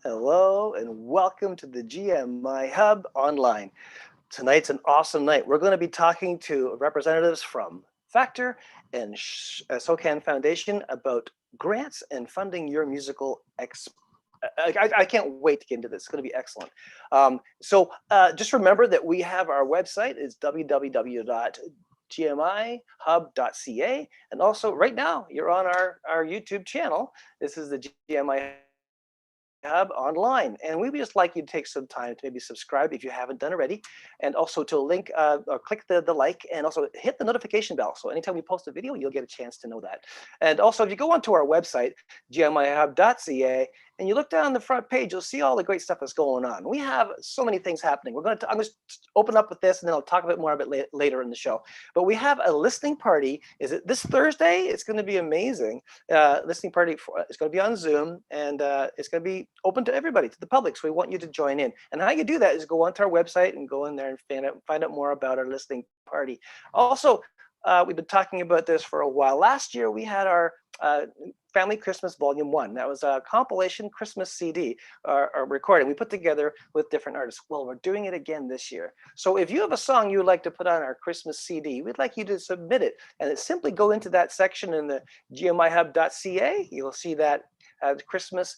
Hello and welcome to the GMIHub online. Tonight's an awesome night. We're going to be talking to representatives from Factor and SOCAN Foundation about grants and funding your musical I can't wait to get into this. It's going to be excellent. Just remember that we have our website. It's www.gmihub.ca. And also right now you're on our YouTube channel. This is the GMI Hub online, and we would just like you to take some time to maybe subscribe if you haven't done already, and also to link or click the like, and also hit the notification bell, so anytime we post a video you'll get a chance to know that. And also, if you go onto our website gmihub.ca and you look down the front page, you'll see all the great stuff that's going on. We have so many things happening. I'm going to open up with this, and then I'll talk a bit more about it later in the show. But we have a listening party. Is it this Thursday? It's going to be amazing. Listening party. It's going to be on Zoom, and it's going to be open to everybody, to the public. So we want you to join in. And how you do that is go onto our website and go in there and find out more about our listening party. Also, we've been talking about this for a while. Last year, we had our Family Christmas Volume 1. That was a compilation Christmas CD or recording we put together with different artists. Well, we're doing it again this year. So if you have a song you would like to put on our Christmas CD, we'd like you to submit it. And simply go into that section in the gmihub.ca. You'll see that Christmas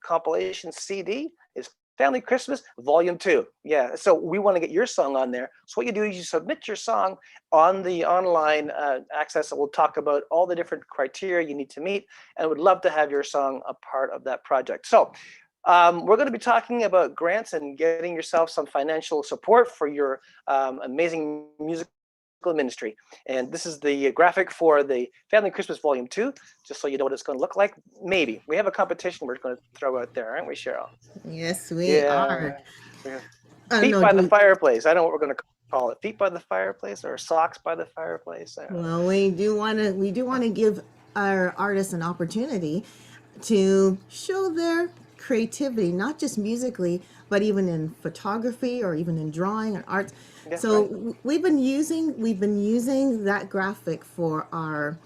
compilation CD is Family Christmas Volume 2. Yeah, so we want to get your song on there. So what you do is you submit your song on the online access, and we'll talk about all the different criteria you need to meet, and would love to have your song a part of that project. So we're going to be talking about grants and getting yourself some financial support for your amazing musical ministry. And this is the graphic for the Family Christmas Volume 2, just so you know what it's going to look like. Maybe. We have a competition we're going to throw out there, aren't we, Cheryl? Yes, we are. Feet by the fireplace. I don't know what we're going to call it. Feet by the fireplace or socks by the fireplace. Well, we do want to give our artists an opportunity to show their creativity, not just musically, but even in photography or even in drawing and arts. Yeah, so right. we've been using that graphic for our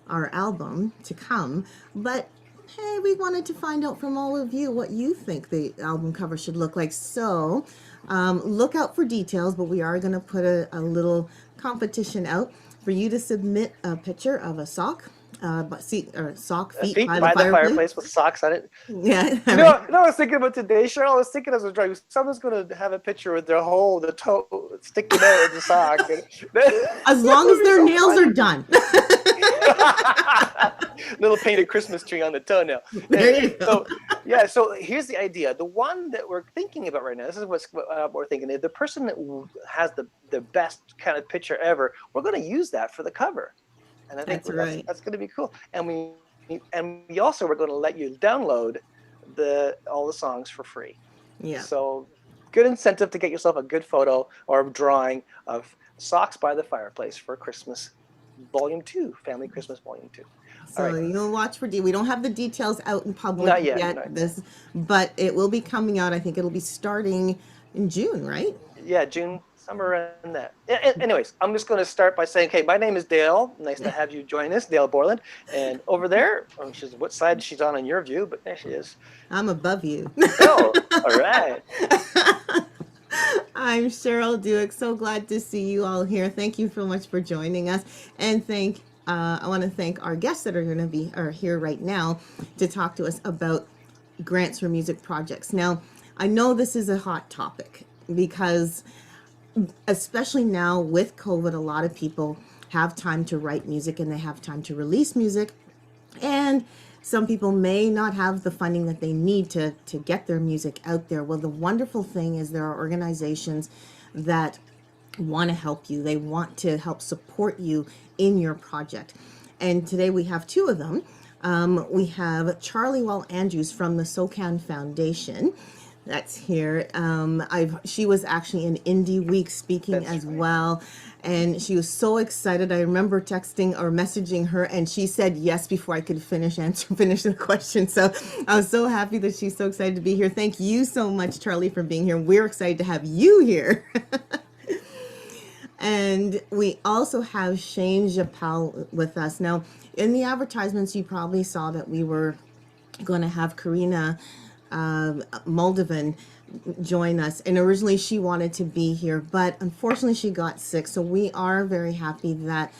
album to come, but hey, we wanted to find out from all of you what you think the album cover should look like. So look out for details, but we are going to put a little competition out for you to submit a picture of a sock. Feet by the fireplace with socks on it. Yeah. You know what I was thinking about today, Cheryl? I was thinking as I was driving, someone's going to have a picture with the toe sticking out of the sock. As long as their nails are done. Little painted Christmas tree on the toenail. There you go. So here's the idea. The one that we're thinking about right now, this is what we're thinking. The person that has the best kind of picture ever, we're going to use that for the cover. And I think that's going to be cool. And we also we're going to let you download all the songs for free. Yeah. So good incentive to get yourself a good photo or drawing of Socks by the Fireplace for Christmas Volume 2, Family Christmas Volume 2. So you'll watch for we don't have the details out in public yet. But it will be coming out. I think it'll be starting in June, right? Yeah, June. Somewhere around that. Anyways, I'm just going to start by saying, okay, my name is Dale. Nice to have you join us, Dale Borland. And over there, what side she's on your view, but there she is. I'm above you. Oh, all right. I'm Cheryl Duick. So glad to see you all here. Thank you so much for joining us. And I want to thank our guests that are here right now to talk to us about grants for music projects. Now, I know this is a hot topic because especially now with COVID, a lot of people have time to write music and they have time to release music. And some people may not have the funding that they need to get their music out there. Well, the wonderful thing is there are organizations that want to help you. They want to help support you in your project. And today we have two of them. We have Charlie Andrews from the SOCAN Foundation. That's here. She was actually in Indie Week speaking as well, and she was so excited. I remember texting or messaging her, and she said yes before I could finish the question. So I was so happy that she's so excited to be here. Thank you so much, Charlie, for being here. We're excited to have you here. And we also have Shane Japal with us. Now, in the advertisements, you probably saw that we were going to have Karina Moldovan join us. And originally she wanted to be here, but unfortunately she got sick. So we are very happy that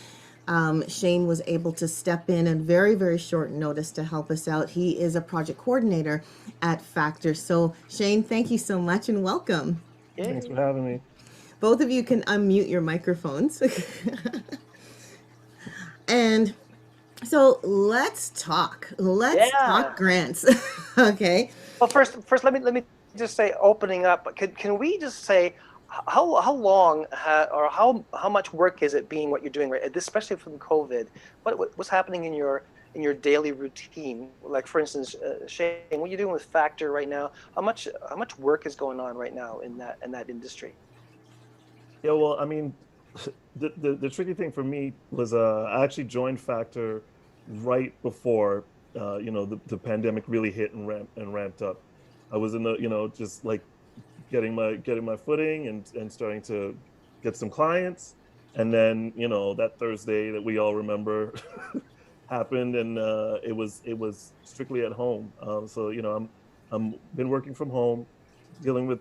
Shane was able to step in at very, very short notice to help us out. He is a project coordinator at Factor. So Shane, thank you so much and welcome. Thanks for Yay. having me. Both of you can unmute your microphones. And so let's talk. Let's Yeah. talk grants. Okay. Well, first, let me just say, opening up. Can we just say how long or how much work is it being what you're doing right, especially from COVID? What's happening in your daily routine? Like for instance, Shane, what you're doing with Factor right now? How much work is going on right now in that industry? Yeah, well, I mean, the tricky thing for me was I actually joined Factor right before the pandemic really hit and ramped up. I was in the just like getting my footing and starting to get some clients, and then that Thursday that we all remember happened, and it was strictly at home. So I'm been working from home, dealing with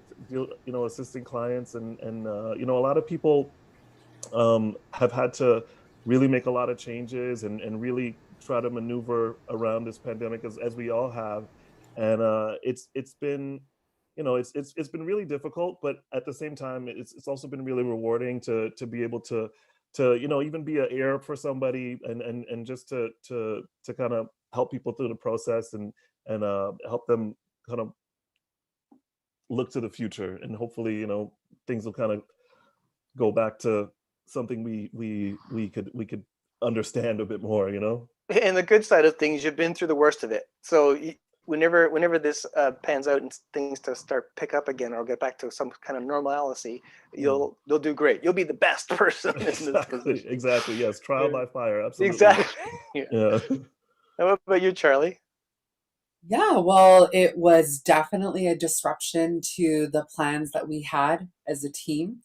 assisting clients, and a lot of people have had to really make a lot of changes and really try to maneuver around this pandemic as we all have. And it's been it's been really difficult, but at the same time it's also been really rewarding to be able to even be an ear for somebody and just to kind of help people through the process and help them kind of look to the future, and hopefully things will kind of go back to something we could understand a bit more. And the good side of things, you've been through the worst of it. So whenever this pans out and things to start pick up again or get back to some kind of normalcy, Mm. you'll do great. You'll be the best person in this Exactly, position. exactly. Yes, trial Yeah. by fire, absolutely. Exactly. Yeah. Yeah. And what about you, Charlie? Yeah, well, it was definitely a disruption to the plans that we had as a team.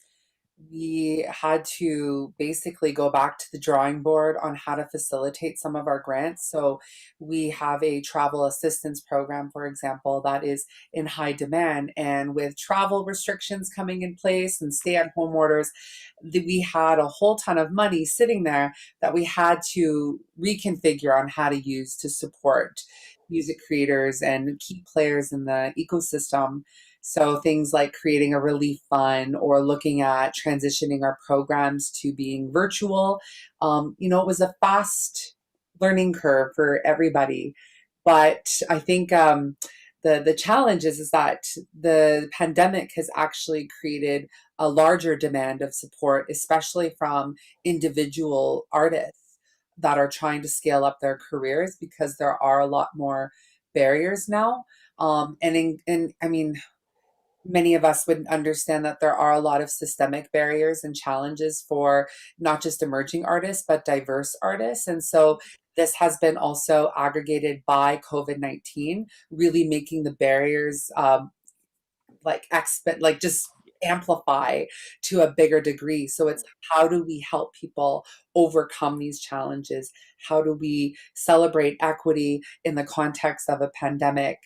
We had to basically go back to the drawing board on how to facilitate some of our grants. So we have a travel assistance program, for example, that is in high demand. And with travel restrictions coming in place and stay-at-home orders, we had a whole ton of money sitting there that we had to reconfigure on how to use to support music creators and key players in the ecosystem. So things like creating a relief fund or looking at transitioning our programs to being virtual. It was a fast learning curve for everybody. But I think the challenge is that the pandemic has actually created a larger demand of support, especially from individual artists that are trying to scale up their careers because there are a lot more barriers now. And I mean, many of us would understand that there are a lot of systemic barriers and challenges for not just emerging artists, but diverse artists. And so this has been also aggregated by COVID-19, really making the barriers like just amplify to a bigger degree. So it's how do we help people overcome these challenges? How do we celebrate equity in the context of a pandemic?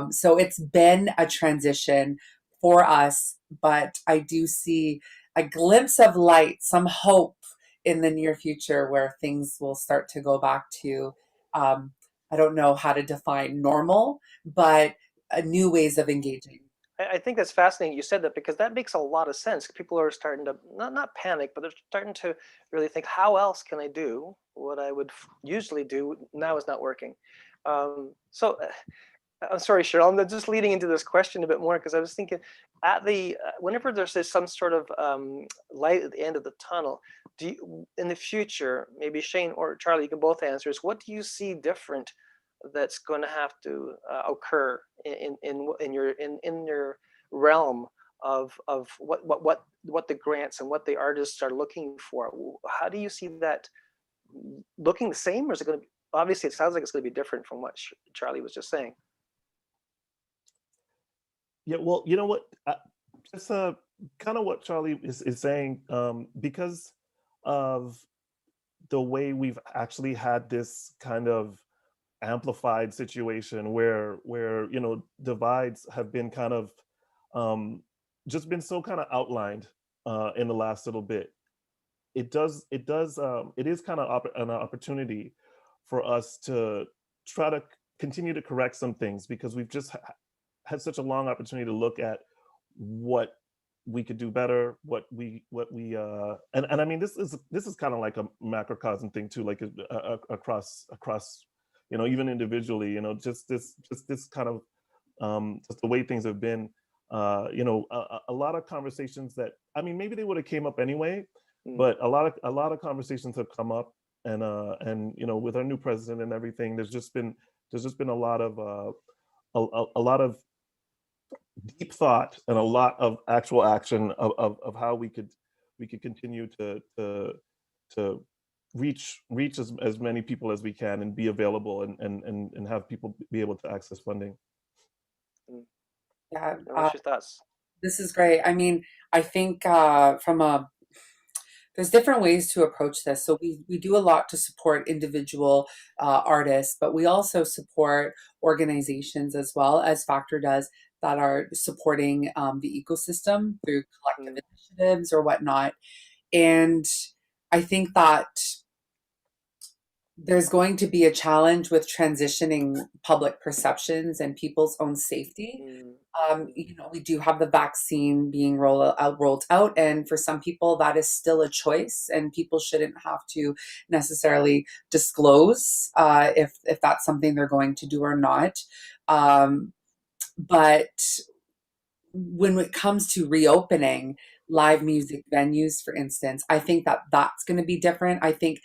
So it's been a transition for us, but I do see a glimpse of light, some hope in the near future where things will start to go back to, I don't know how to define normal, but new ways of engaging. I think that's fascinating you said that because that makes a lot of sense. People are starting to not panic, but they're starting to really think, how else can I do what I would usually do now is not working. So I'm sorry, Cheryl. I'm just leading into this question a bit more because I was thinking, at the whenever there's some sort of light at the end of the tunnel, in the future, maybe Shane or Charlie, you can both answer, is what do you see different that's going to have to occur in your realm of what the grants and what the artists are looking for? How do you see that looking the same, or is it going to be, obviously it sounds like it's going to be different from what Charlie was just saying? Yeah, well, you know what? Just kind of what Charlie is saying, because of the way we've actually had this kind of amplified situation where divides have been kind of um, just been so kind of outlined in the last little bit. It is kind of an opportunity for us to try to continue to correct some things, because we've just had such a long opportunity to look at what we could do better, and I mean, this is kind of like a macrocosm thing too, like across even individually, just this kind of just the way things have been, a lot of conversations that, I mean, maybe they would have came up anyway, but a lot of conversations have come up, and with our new president and everything, there's just been a lot of a lot of deep thought and a lot of actual action of how we could continue to reach as many people as we can, and be available, and have people be able to access funding. Mm. Yeah, And what's your thoughts? this is great. I mean, I think there's different ways to approach this. So we do a lot to support individual artists, but we also support organizations as well, as Factor does, that are supporting the ecosystem through collective initiatives or whatnot. And I think that there's going to be a challenge with transitioning public perceptions and people's own safety. We do have the vaccine being rolled out, and for some people that is still a choice, and people shouldn't have to necessarily disclose if that's something they're going to do or not. But when it comes to reopening live music venues, for instance, I think that that's going to be different. I think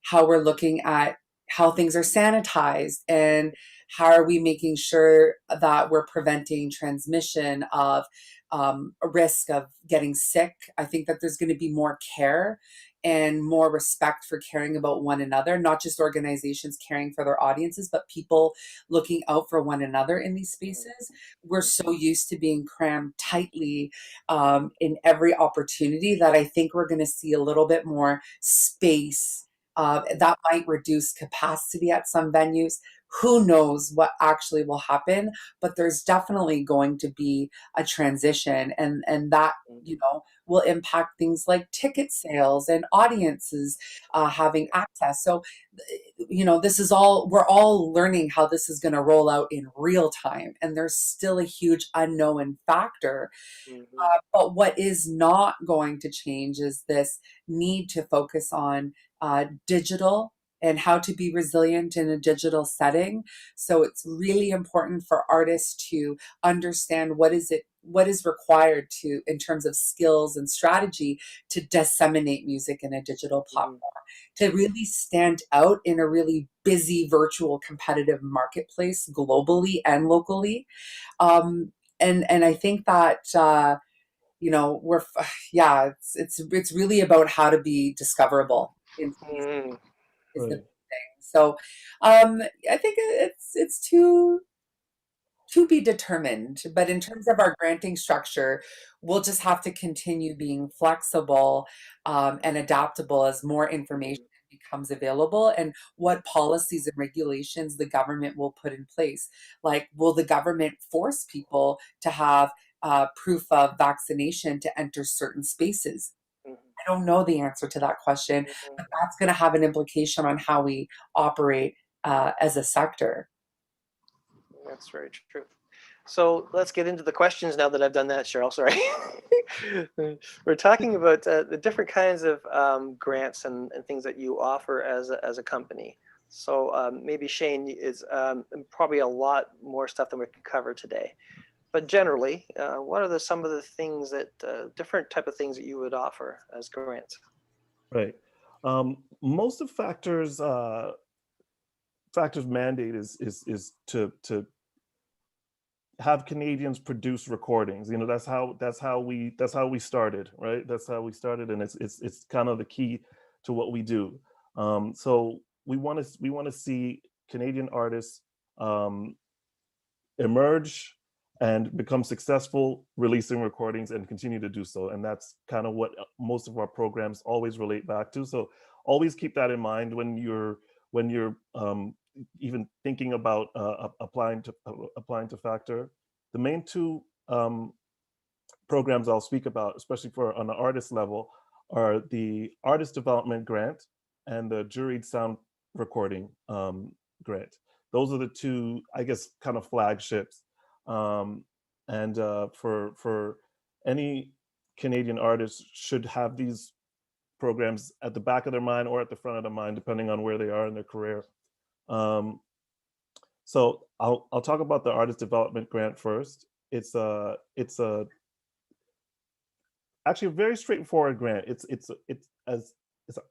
how we're looking at how things are sanitized, and how are we making sure that we're preventing transmission of a risk of getting sick. I think that there's going to be more care and more respect for caring about one another, not just organizations caring for their audiences, but people looking out for one another in these spaces. We're so used to being crammed tightly in every opportunity that I think we're going to see a little bit more space. That might reduce capacity at some venues. Who knows what actually will happen? But there's definitely going to be a transition, and that will impact things like ticket sales and audiences having access. So this is all, we're all learning how this is going to roll out in real time, and there's still a huge unknown factor. But what is not going to change is this need to focus on digital and how to be resilient in a digital setting. So it's really important for artists to understand what is required to, in terms of skills and strategy, to disseminate music in a digital platform, to really stand out in a really busy virtual competitive marketplace globally and locally. And I think that we're it's really about how to be discoverable in is the Right. thing. So I think it's to be determined. But in terms of our granting structure, we'll just have to continue being flexible and adaptable as more information becomes available, and what policies and regulations the government will put in place. Like, will the government force people to have proof of vaccination to enter certain spaces? I don't know the answer to that question, but that's going to have an implication on how we operate as a sector. That's very true. So let's get into the questions now that I've done that, Cheryl. Sorry. We're talking about the different kinds of grants and things that you offer as a company. So maybe Shane is probably a lot more stuff than we can cover today. But generally, what are some of the things that different type of things that you would offer as grants? Right. Most of Factor's mandate is to have Canadians produce recordings. That's how we started, right? That's how we started, and it's kind of the key to what we do. So we want to see Canadian artists emerge and become successful releasing recordings and continue to do so. And that's kind of what most of our programs always relate back to. So always keep that in mind when you're even thinking about applying to Factor. The main two programs I'll speak about, especially for on the artist level, are the Artist Development Grant and the Juried Sound Recording Grant. Those are the two, I guess, kind of flagships. And for any Canadian artists should have these programs at the back of their mind or at the front of their mind, depending on where they are in their career. So I'll talk about the Artist Development Grant first. It's actually a very straightforward grant. It's an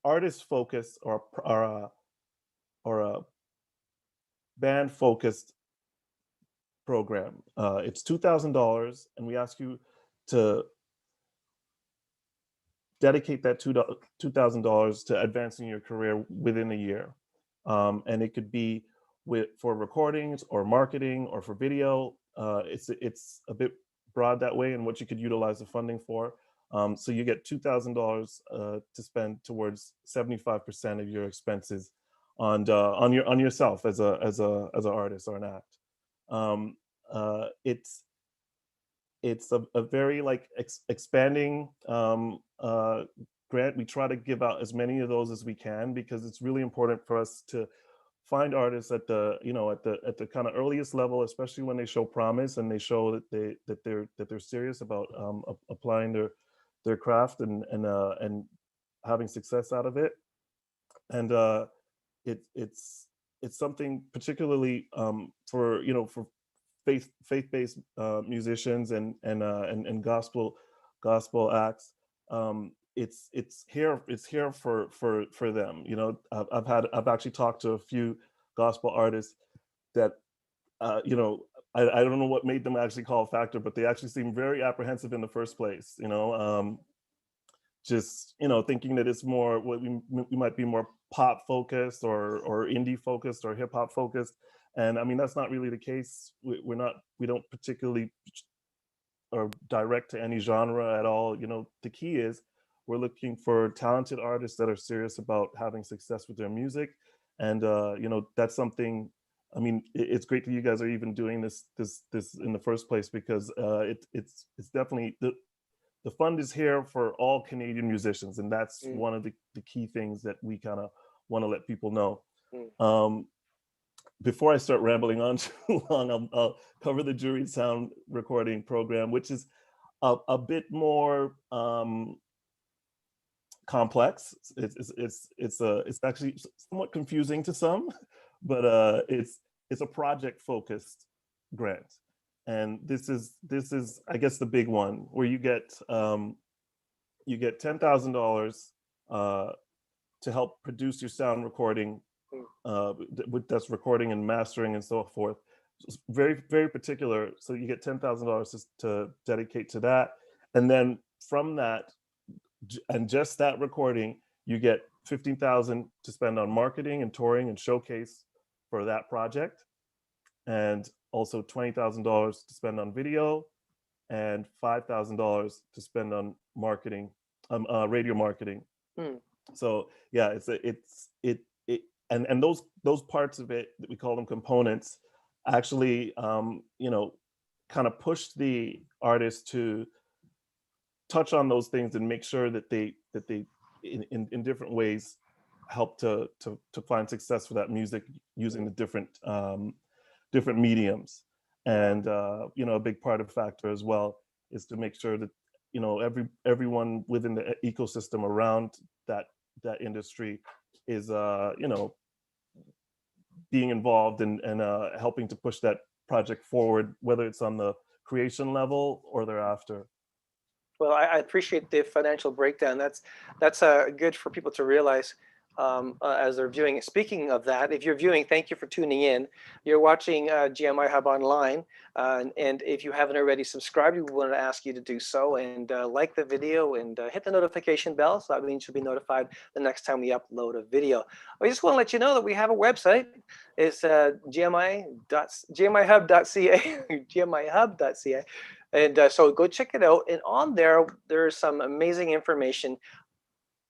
artist focused or a band focused program. It's $2,000, and we ask you to dedicate that $2,000 to advancing your career within a year. And it could be for recordings or marketing or for video. It's a bit broad that way and what you could utilize the funding for. So you get $2,000 to spend towards 75% of your expenses on yourself as an artist or an act. It's a very like expanding grant. We try to give out as many of those as we can because it's really important for us to find artists at the at the kind of earliest level, especially when they show promise and they show that they're serious about applying their craft and having success out of it. And it's something particularly for faith-based musicians and gospel acts. It's here for them. I've actually talked to a few gospel artists that I don't know what made them actually call Factor, but they actually seem very apprehensive in the first place. Just thinking that it's more we might be more pop focused or indie focused or hip hop focused, and I mean that's not really the case. We don't particularly or direct to any genre at all. The key is we're looking for talented artists that are serious about having success with their music, and that's something. I mean, it's great that you guys are even doing this in the first place because it's definitely the fund is here for all Canadian musicians, and that's one of the key things that we kind of want to let people know. Before I start rambling on too long, I'll cover the Juried Sound Recording Program, which is a bit more complex. It's actually somewhat confusing to some, but it's a project focused grant, and this is I guess the big one where you get $10,000 to help produce your sound recording, that's recording and mastering and so forth. It's very, very particular. So you get $10,000 to dedicate to that, and then from that and just that recording, you get $15,000 to spend on marketing and touring and showcase for that project, and also $20,000 to spend on video, and $5,000 to spend on marketing, radio marketing. So yeah, and those parts of it that we call them components, actually, kind of push the artist to touch on those things and make sure that they in different ways help to find success for that music using the different mediums. And a big part of Factor as well is to make sure that everyone within the ecosystem around that industry is being involved and helping to push that project forward, whether it's on the creation level or thereafter. Well, I appreciate the financial breakdown. That's good for people to realize. as they're viewing. Speaking of that, if you're viewing, thank you for tuning in. You're watching GMI Hub online, and if you haven't already subscribed, we want to ask you to do so and like the video and hit the notification bell, so that means you'll be notified the next time we upload a video. I just want to let you know that we have a website. It's gmihub.ca, gmihub.ca. And so go check it out. And on there, there's some amazing information.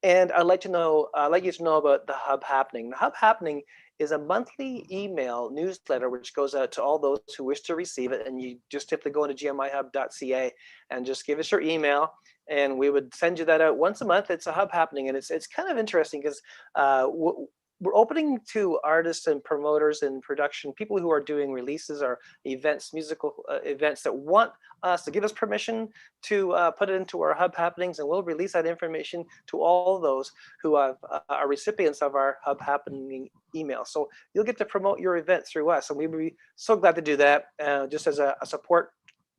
And I'd like you to know about the Hub Happening. The Hub Happening is a monthly email newsletter which goes out to all those who wish to receive it. And you just simply go into gmihub.ca and just give us your email, and we would send you that out once a month. It's a Hub Happening, and it's kind of interesting because we're opening to artists and promoters and production people who are doing releases or events, musical events, that want us to give us permission to put it into our Hub Happenings, and we'll release that information to all those who are recipients of our Hub Happening email. So you'll get to promote your event through us, and we'd be so glad to do that, just as a support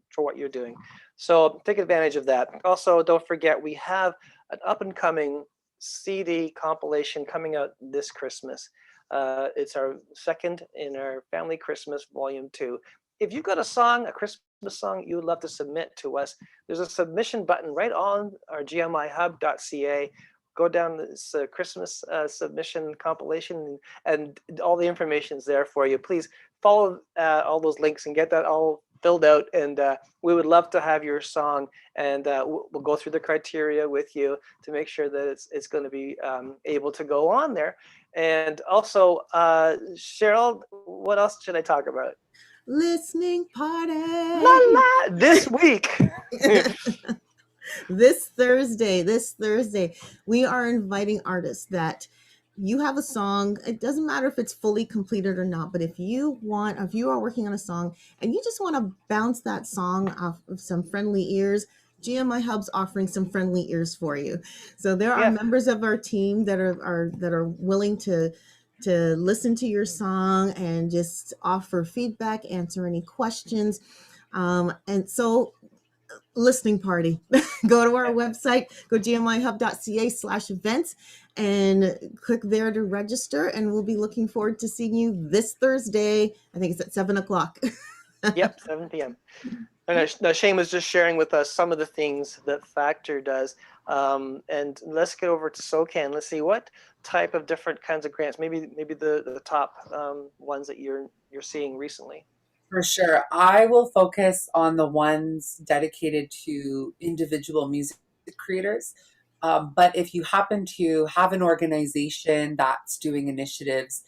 for what you're doing. So take advantage of that. Also, don't forget, we have an up and coming CD compilation coming out this Christmas. It's our second in our Family Christmas Volume 2. If you've got a song, a Christmas song you would love to submit to us, there's a submission button right on our gmihub.ca. Go down this Christmas submission compilation, and all the information is there for you. Please follow all those links and get that all filled out, and we would love to have your song, and we'll go through the criteria with you to make sure that it's going to be able to go on there. And also, Cheryl, what else should I talk about? Listening party. La la! This week. This Thursday, we are inviting artists that you have a song. It doesn't matter if it's fully completed or not, but if you are working on a song and you just want to bounce that song off of some friendly ears, GMI Hub's offering some friendly ears for you. So there are members of our team that are willing to listen to your song and just offer feedback, answer any questions. And so listening party. Go to our website, go gmihub.ca/events, and click there to register. And we'll be looking forward to seeing you this Thursday. I think it's at 7:00. Yep, 7 p.m. And now Shane was just sharing with us some of the things that Factor does. And let's get over to SOCAN. Let's see what type of different kinds of grants, maybe the top ones that you're seeing recently. For sure. I will focus on the ones dedicated to individual music creators. But if you happen to have an organization that's doing initiatives,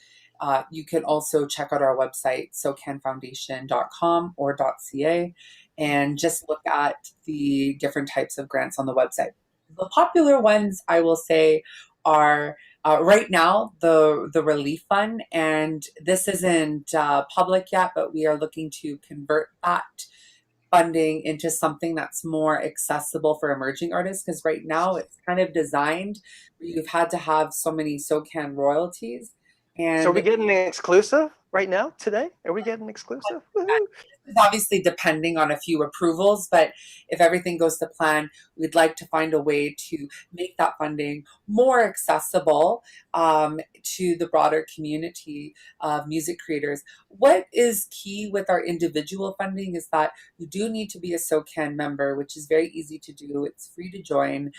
you can also check out our website, socanfoundation.com or .ca, and just look at the different types of grants on the website. The popular ones, I will say, are right now the Relief Fund, and this isn't public yet, but we are looking to convert that funding into something that's more accessible for emerging artists, because right now it's kind of designed where you've had to have so many SOCAN royalties. And so are we getting an exclusive right now today? Are we getting exclusive? It's obviously depending on a few approvals, but if everything goes to plan, we'd like to find a way to make that funding more accessible to the broader community of music creators. What is key with our individual funding is that you do need to be a SOCAN member, which is very easy to do. It's free to join.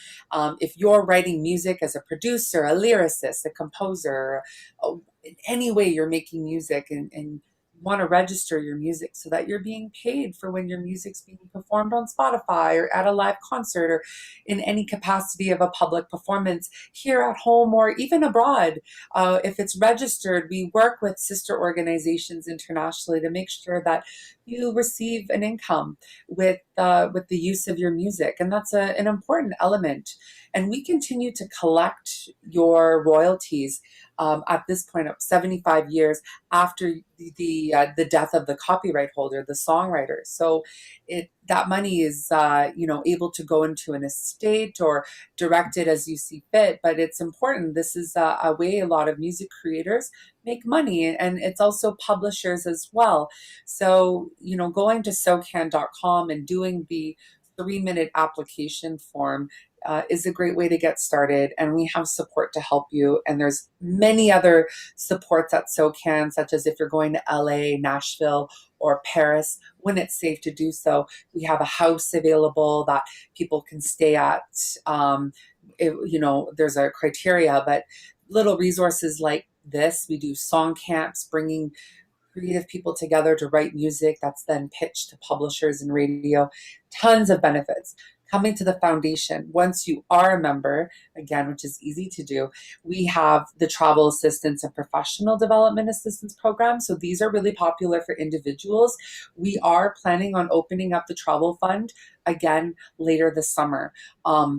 If you're writing music as a producer, a lyricist, a composer, in any way you're making music and want to register your music so that you're being paid for when your music's being performed on Spotify or at a live concert or in any capacity of a public performance here at home or even abroad. If it's registered, we work with sister organizations internationally to make sure that you receive an income with the use of your music. And that's an important element. And we continue to collect your royalties at this point of 75 years after the death of the copyright holder, the songwriter. So that money is able to go into an estate or directed as you see fit. But it's important. This is a way a lot of music creators make money, and it's also publishers as well. So going to SOCAN.com and doing the 3-minute application form is a great way to get started, and we have support to help you. And there's many other supports at SOCAN, such as if you're going to LA, Nashville, or Paris, when it's safe to do so. We have a house available that people can stay at. There's a criteria, but little resources like this. We do song camps, bringing creative people together to write music that's then pitched to publishers and radio. Tons of benefits. Coming to the foundation, once you are a member, again, which is easy to do, we have the travel assistance and professional development assistance program. So these are really popular for individuals. We are planning on opening up the travel fund again later this summer,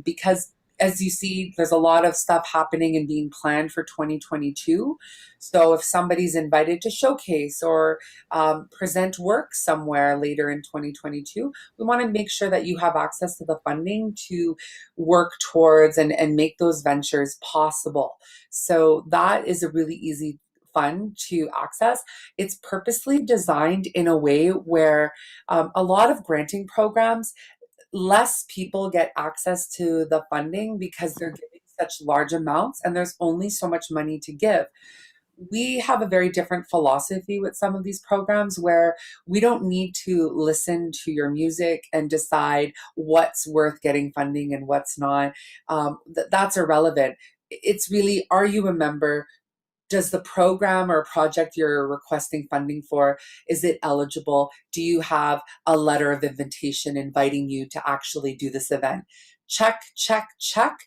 because as you see, there's a lot of stuff happening and being planned for 2022. So if somebody's invited to showcase or present work somewhere later in 2022, we want to make sure that you have access to the funding to work towards and make those ventures possible. So that is a really easy fund to access. It's purposely designed in a way where a lot of granting programs, less people get access to the funding because they're giving such large amounts and there's only so much money to give. We have a very different philosophy with some of these programs where we don't need to listen to your music and decide what's worth getting funding and what's not. That's irrelevant. It's really, are you a member? Does the program or project you're requesting funding for, is it eligible? Do you have a letter of invitation inviting you to actually do this event? Check, check, check.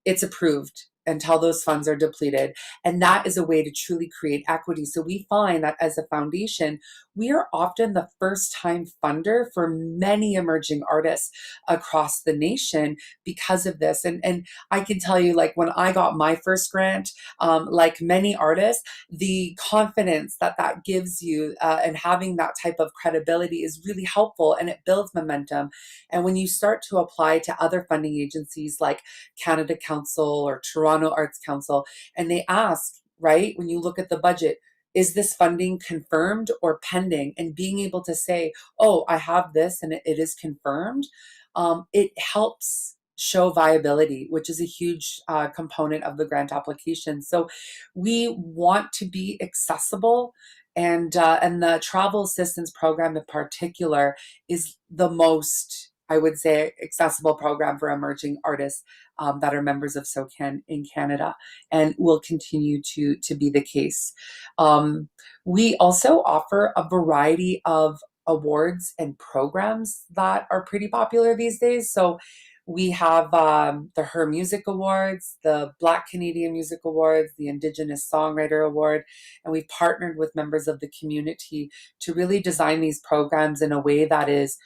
It's approved until those funds are depleted. And that is a way to truly create equity. So we find that as a foundation, we are often the first time funder for many emerging artists across the nation because of this. And I can tell you, like when I got my first grant, like many artists, the confidence that that gives you and having that type of credibility is really helpful, and it builds momentum. And when you start to apply to other funding agencies like Canada Council or Toronto Arts Council, and they ask, right, when you look at the budget, is this funding confirmed or pending? And being able to say, oh, I have this and it is confirmed, it helps show viability, which is a huge component of the grant application. So we want to be accessible, and the travel assistance program in particular is the most, I would say, accessible program for emerging artists that are members of SOCAN in Canada, and will continue to be the case. We also offer a variety of awards and programs that are pretty popular these days. So we have the Her Music Awards, the Black Canadian Music Awards, the Indigenous Songwriter Award, and we've partnered with members of the community to really design these programs in a way that is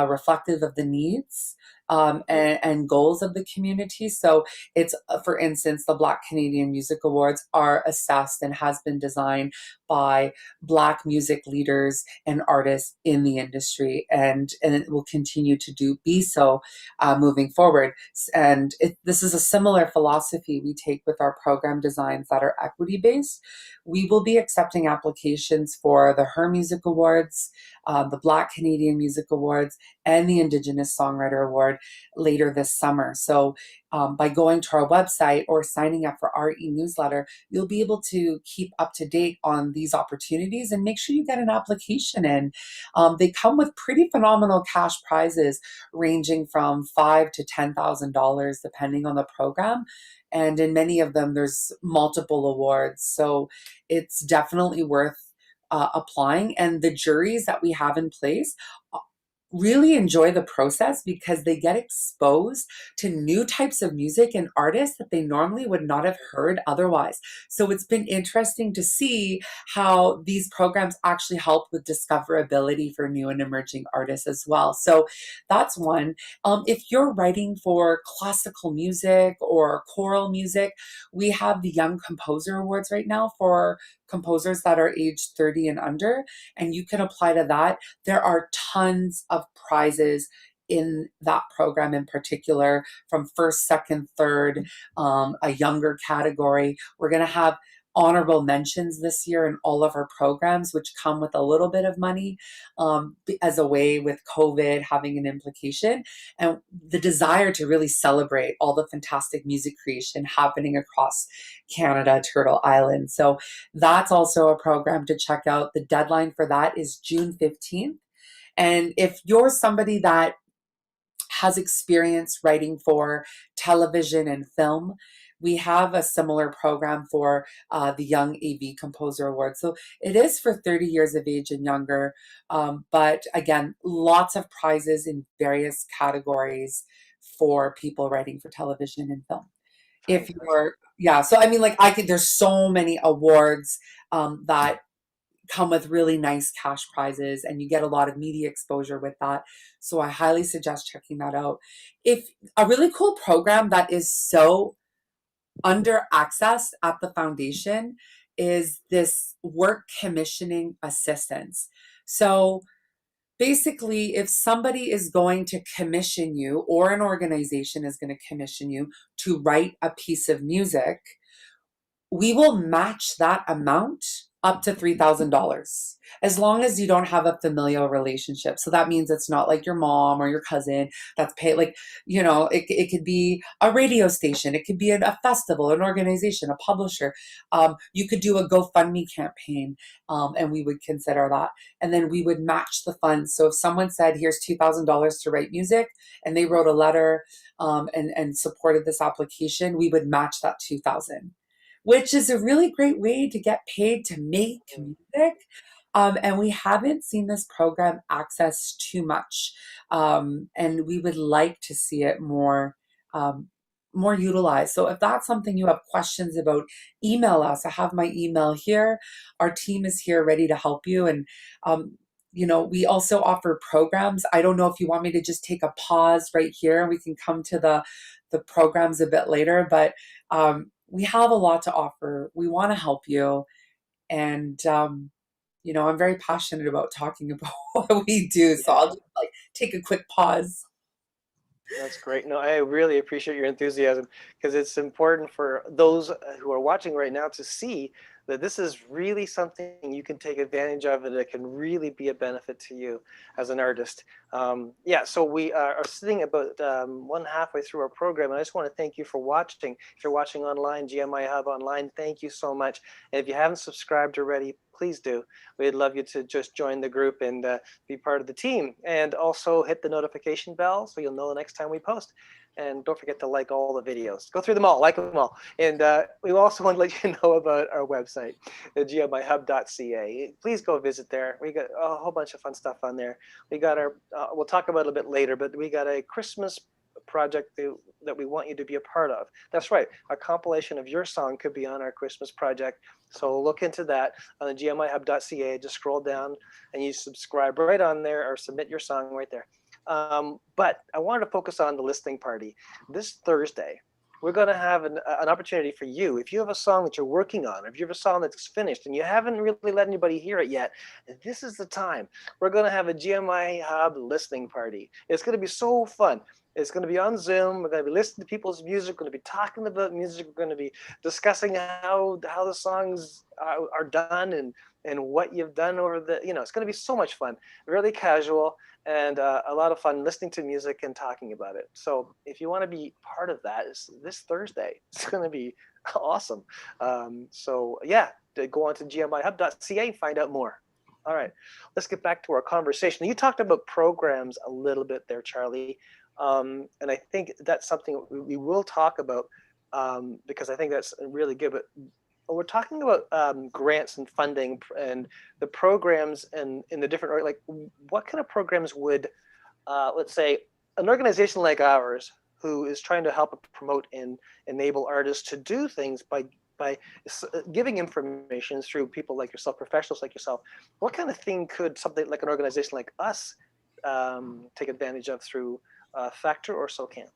reflective of the needs and goals of the community. So it's, for instance, the Black Canadian Music Awards are assessed and has been designed by Black music leaders and artists in the industry, and it will continue to be so moving forward. And this is a similar philosophy we take with our program designs that are equity-based. We will be accepting applications for the Her Music Awards, the Black Canadian Music Awards, and the Indigenous Songwriter Award later this summer. So by going to our website or signing up for our e-newsletter, you'll be able to keep up to date on these opportunities and make sure you get an application in. They come with pretty phenomenal cash prizes ranging from $5,000 to $10,000 depending on the program. And in many of them, there's multiple awards. So it's definitely worth applying. And the juries that we have in place really enjoy the process because they get exposed to new types of music and artists that they normally would not have heard otherwise. So it's been interesting to see how these programs actually help with discoverability for new and emerging artists as well. So that's one. If you're writing for classical music or choral music, we have the Young Composer Awards right now for composers that are aged 30 and under, and you can apply to that. There are tons of prizes in that program in particular, from first, second, third, a younger category. We're going to have honorable mentions this year in all of our programs, which come with a little bit of money, as a way with COVID having an implication, and the desire to really celebrate all the fantastic music creation happening across Canada, Turtle Island. So that's also a program to check out. The deadline for that is June 15th. And if you're somebody that has experience writing for television and film, we have a similar program for the Young AV Composer Award. So it is for 30 years of age and younger. But again, lots of prizes in various categories for people writing for television and film. If you're, yeah, so I mean, like there's so many awards that come with really nice cash prizes, and you get a lot of media exposure with that. So I highly suggest checking that out. If a really cool program that is so under accessed at the foundation is this work commissioning assistance. So basically, if somebody is going to commission you, or an organization is going to commission you to write a piece of music, we will match that amount up to $3,000, as long as you don't have a familial relationship. So that means it's not like your mom or your cousin that's paid, like, it could be a radio station, it could be a festival, an organization, a publisher. You could do a GoFundMe campaign, and we would consider that. And then we would match the funds. So if someone said, here's $2,000 to write music, and they wrote a letter and supported this application, we would match that $2,000. Which is a really great way to get paid to make music. And we haven't seen this program access too much. And we would like to see it more utilized. So if that's something you have questions about, email us. I have my email here. Our team is here ready to help you. And we also offer programs. I don't know if you want me to just take a pause right here and we can come to the programs a bit later, but we have a lot to offer. We want to help you. And, I'm very passionate about talking about what we do. So I'll just take a quick pause. That's great. No, I really appreciate your enthusiasm, because it's important for those who are watching right now to see that this is really something you can take advantage of, and it can really be a benefit to you as an artist. So we are sitting about one halfway through our program, and I just want to thank you for watching. If you're watching online, GMIHub online, thank you so much. And if you haven't subscribed already, please do. We'd love you to just join the group and be part of the team, and also hit the notification bell so you'll know the next time we post. And don't forget to like all the videos. Go through them all, like them all. And we also want to let you know about our website, the GMIHub.ca. Please go visit there. We got a whole bunch of fun stuff on there. We got our, we'll talk about it a bit later, but we got a Christmas project that we want you to be a part of. That's right. A compilation of your song could be on our Christmas project. So look into that on the GMIHub.ca. Just scroll down and you subscribe right on there, or submit your song right there. But I wanted to focus on the listening party. This Thursday, we're going to have an opportunity for you. If you have a song that you're working on, if you have a song that's finished and you haven't really let anybody hear it yet, this is the time. We're going to have a GMIHub listening party. It's going to be so fun. It's going to be on Zoom. We're going to be listening to people's music. We're going to be talking about music. We're going to be discussing how the songs are done, and what you've done over the, it's going to be so much fun, really casual, and a lot of fun listening to music and talking about it. So if you want to be part of that, it's this Thursday. It's going to be awesome. Go on to GMIHub.ca and find out more. All right, let's get back to our conversation. You talked about programs a little bit there, Charlie. And I think that's something we will talk about, because I think that's really good. But we're talking about grants and funding and the programs and in the different, like, what kind of programs would, let's say, an organization like ours, who is trying to help promote and enable artists to do things by giving information through people like yourself, professionals like yourself, what kind of thing could something like an organization like us take advantage of through Factor or SOCAN?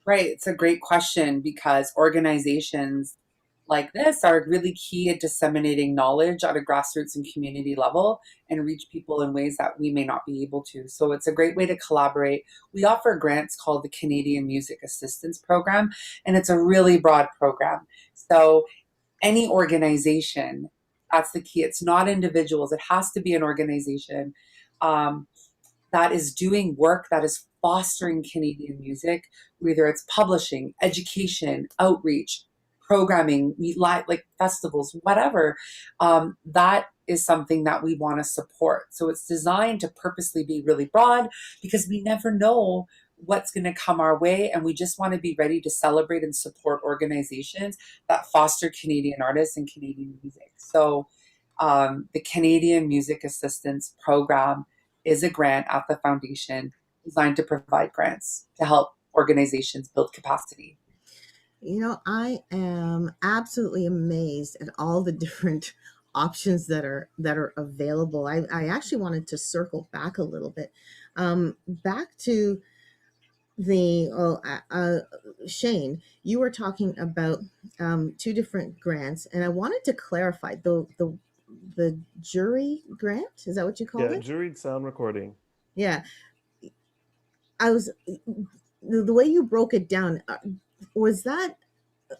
Right. It's a great question, because organizations like this are really key at disseminating knowledge at a grassroots and community level and reach people in ways that we may not be able to. So it's a great way to collaborate. We offer grants called the Canadian Music Assistance Program, and it's a really broad program. So any organization. That's the key. It's not individuals. It has to be an organization that is doing work that is fostering Canadian music, whether it's publishing, education, outreach, programming, like festivals, whatever. That is something that we want to support. So it's designed to purposely be really broad because we never know what's going to come our way. And we just want to be ready to celebrate and support organizations that foster Canadian artists and Canadian music. So the Canadian Music Assistance Program is a grant at the foundation designed to provide grants to help organizations build capacity. You know, I am absolutely amazed at all the different options that are available. I actually wanted to circle back a little bit, back to the Shane. You were talking about two different grants, and I wanted to clarify the jury grant. Is that what you called Yeah, it? juried sound recording. Yeah, I was the way you broke it down. Was that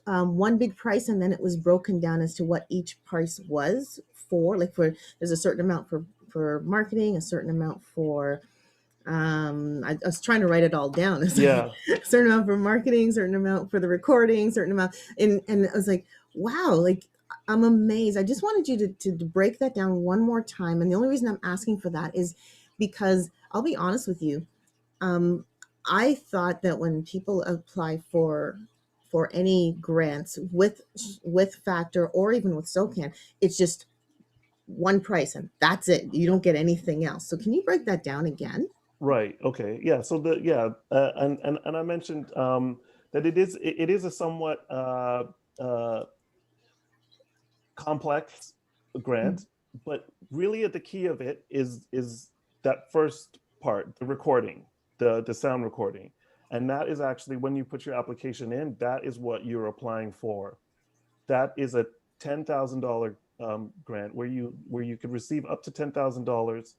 one big price, and then it was broken down as to what each price was for? Like, for there's a certain amount for marketing, a certain amount for I was trying to write it all down. It's Yeah. like, certain amount for marketing, certain amount for the recording, certain amount, and I was like, wow, like I'm amazed. I just wanted you to break that down one more time, and the only reason I'm asking for that is because I'll be honest with you. um, I thought that when people apply for any grants with Factor or even with SOCAN, it's just one price and that's it. You don't get anything else. So can you break that down again? Right. Okay. Yeah. So and I mentioned that it is a somewhat complex grant, but really at the key of it is that first part, the recording, the sound recording, and that is actually when you put your application in, that is what you're applying for. That is a $10,000 grant where you could receive up to $10,000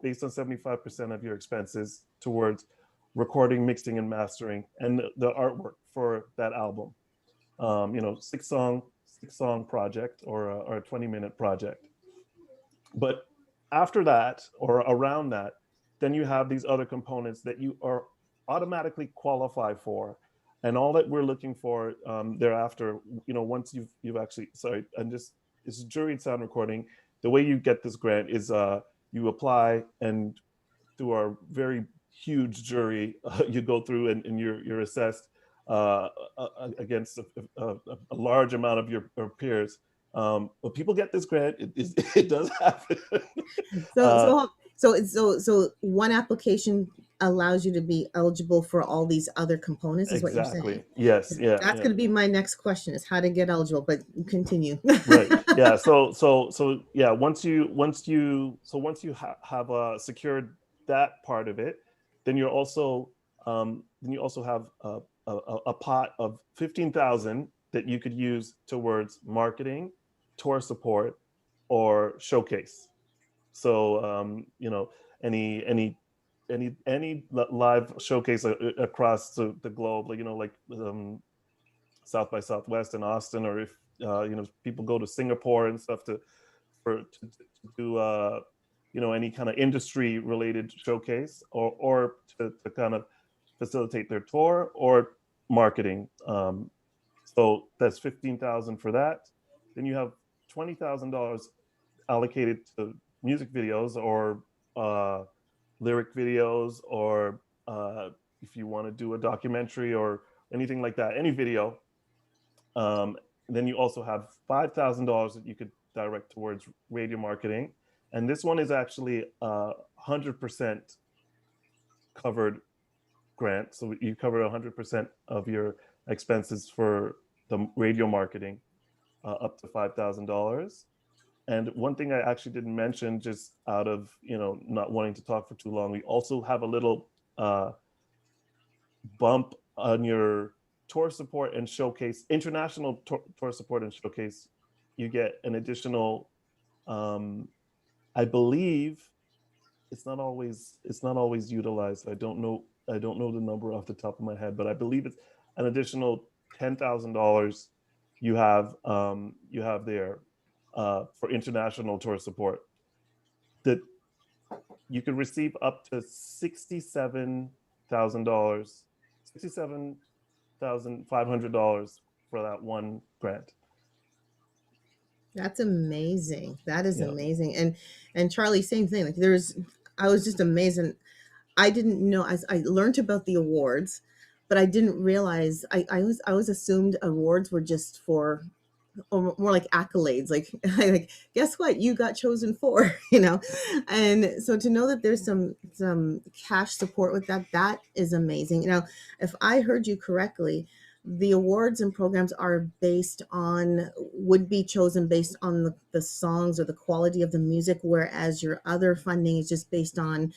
based on 75% of your expenses towards recording, mixing, and mastering, and the artwork for that album. Six song project or a 20-minute project. But after that or around that, then you have these other components that you are automatically qualified for, and all that we're looking for thereafter. Once you've actually, sorry, and just it's juried sound recording. The way you get this grant is you apply, and through our very huge jury, you go through and you're assessed against a large amount of your peers. But people get this grant. It does happen. So so one application allows you to be eligible for all these other components, is what you're saying? Exactly. Yes. Yeah. That's Yeah. going to be my next question, is how to get eligible, but continue. Right. Yeah. So yeah. Once you have secured that part of it, then you also have a pot of 15,000 that you could use towards marketing, tour support, or showcase. So any live showcase across the globe, like South by Southwest in Austin, or if people go to Singapore and stuff to do any kind of industry related showcase, or to kind of facilitate their tour or marketing. So that's 15,000 for that. Then you have $20,000 allocated to music videos or lyric videos, or if you want to do a documentary or anything like that, any video. Then you also have $5,000 that you could direct towards radio marketing. And this one is actually 100% covered grant. So you cover 100% of your expenses for the radio marketing, up to $5,000. And one thing I actually didn't mention, just out of not wanting to talk for too long, we also have a little bump on your tour support and showcase, international tour support and showcase. You get an additional, I believe it's not always utilized. I don't know the number off the top of my head, but I believe it's an additional $10,000 you have there for international tour support that you could receive up to $67,000, $67,500 for that one grant. That's amazing. That is Yeah. amazing. And Charlie, same thing. Like I was just amazed, and I didn't know. I learned about the awards, but I didn't realize. I was assumed awards were just for, or more like accolades. Like, like, guess what? You got chosen for, And so to know that there's some cash support with that, that is amazing. If I heard you correctly, the awards and programs are would be chosen based on the songs or the quality of the music, whereas your other funding is just based on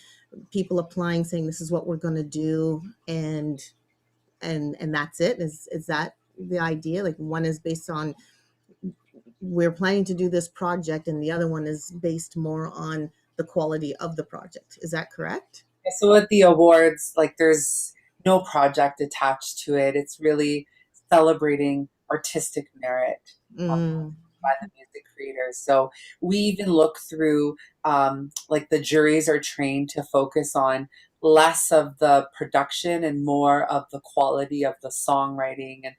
people applying, saying this is what we're going to do, and that's it. Is that the idea? Like, one is based on, we're planning to do this project, and the other one is based more on the quality of the project. Is that correct? So with the awards, like there's no project attached to it. It's really celebrating artistic merit Mm, by the music creators. So we even look through, like the juries are trained to focus on less of the production and more of the quality of the songwriting, and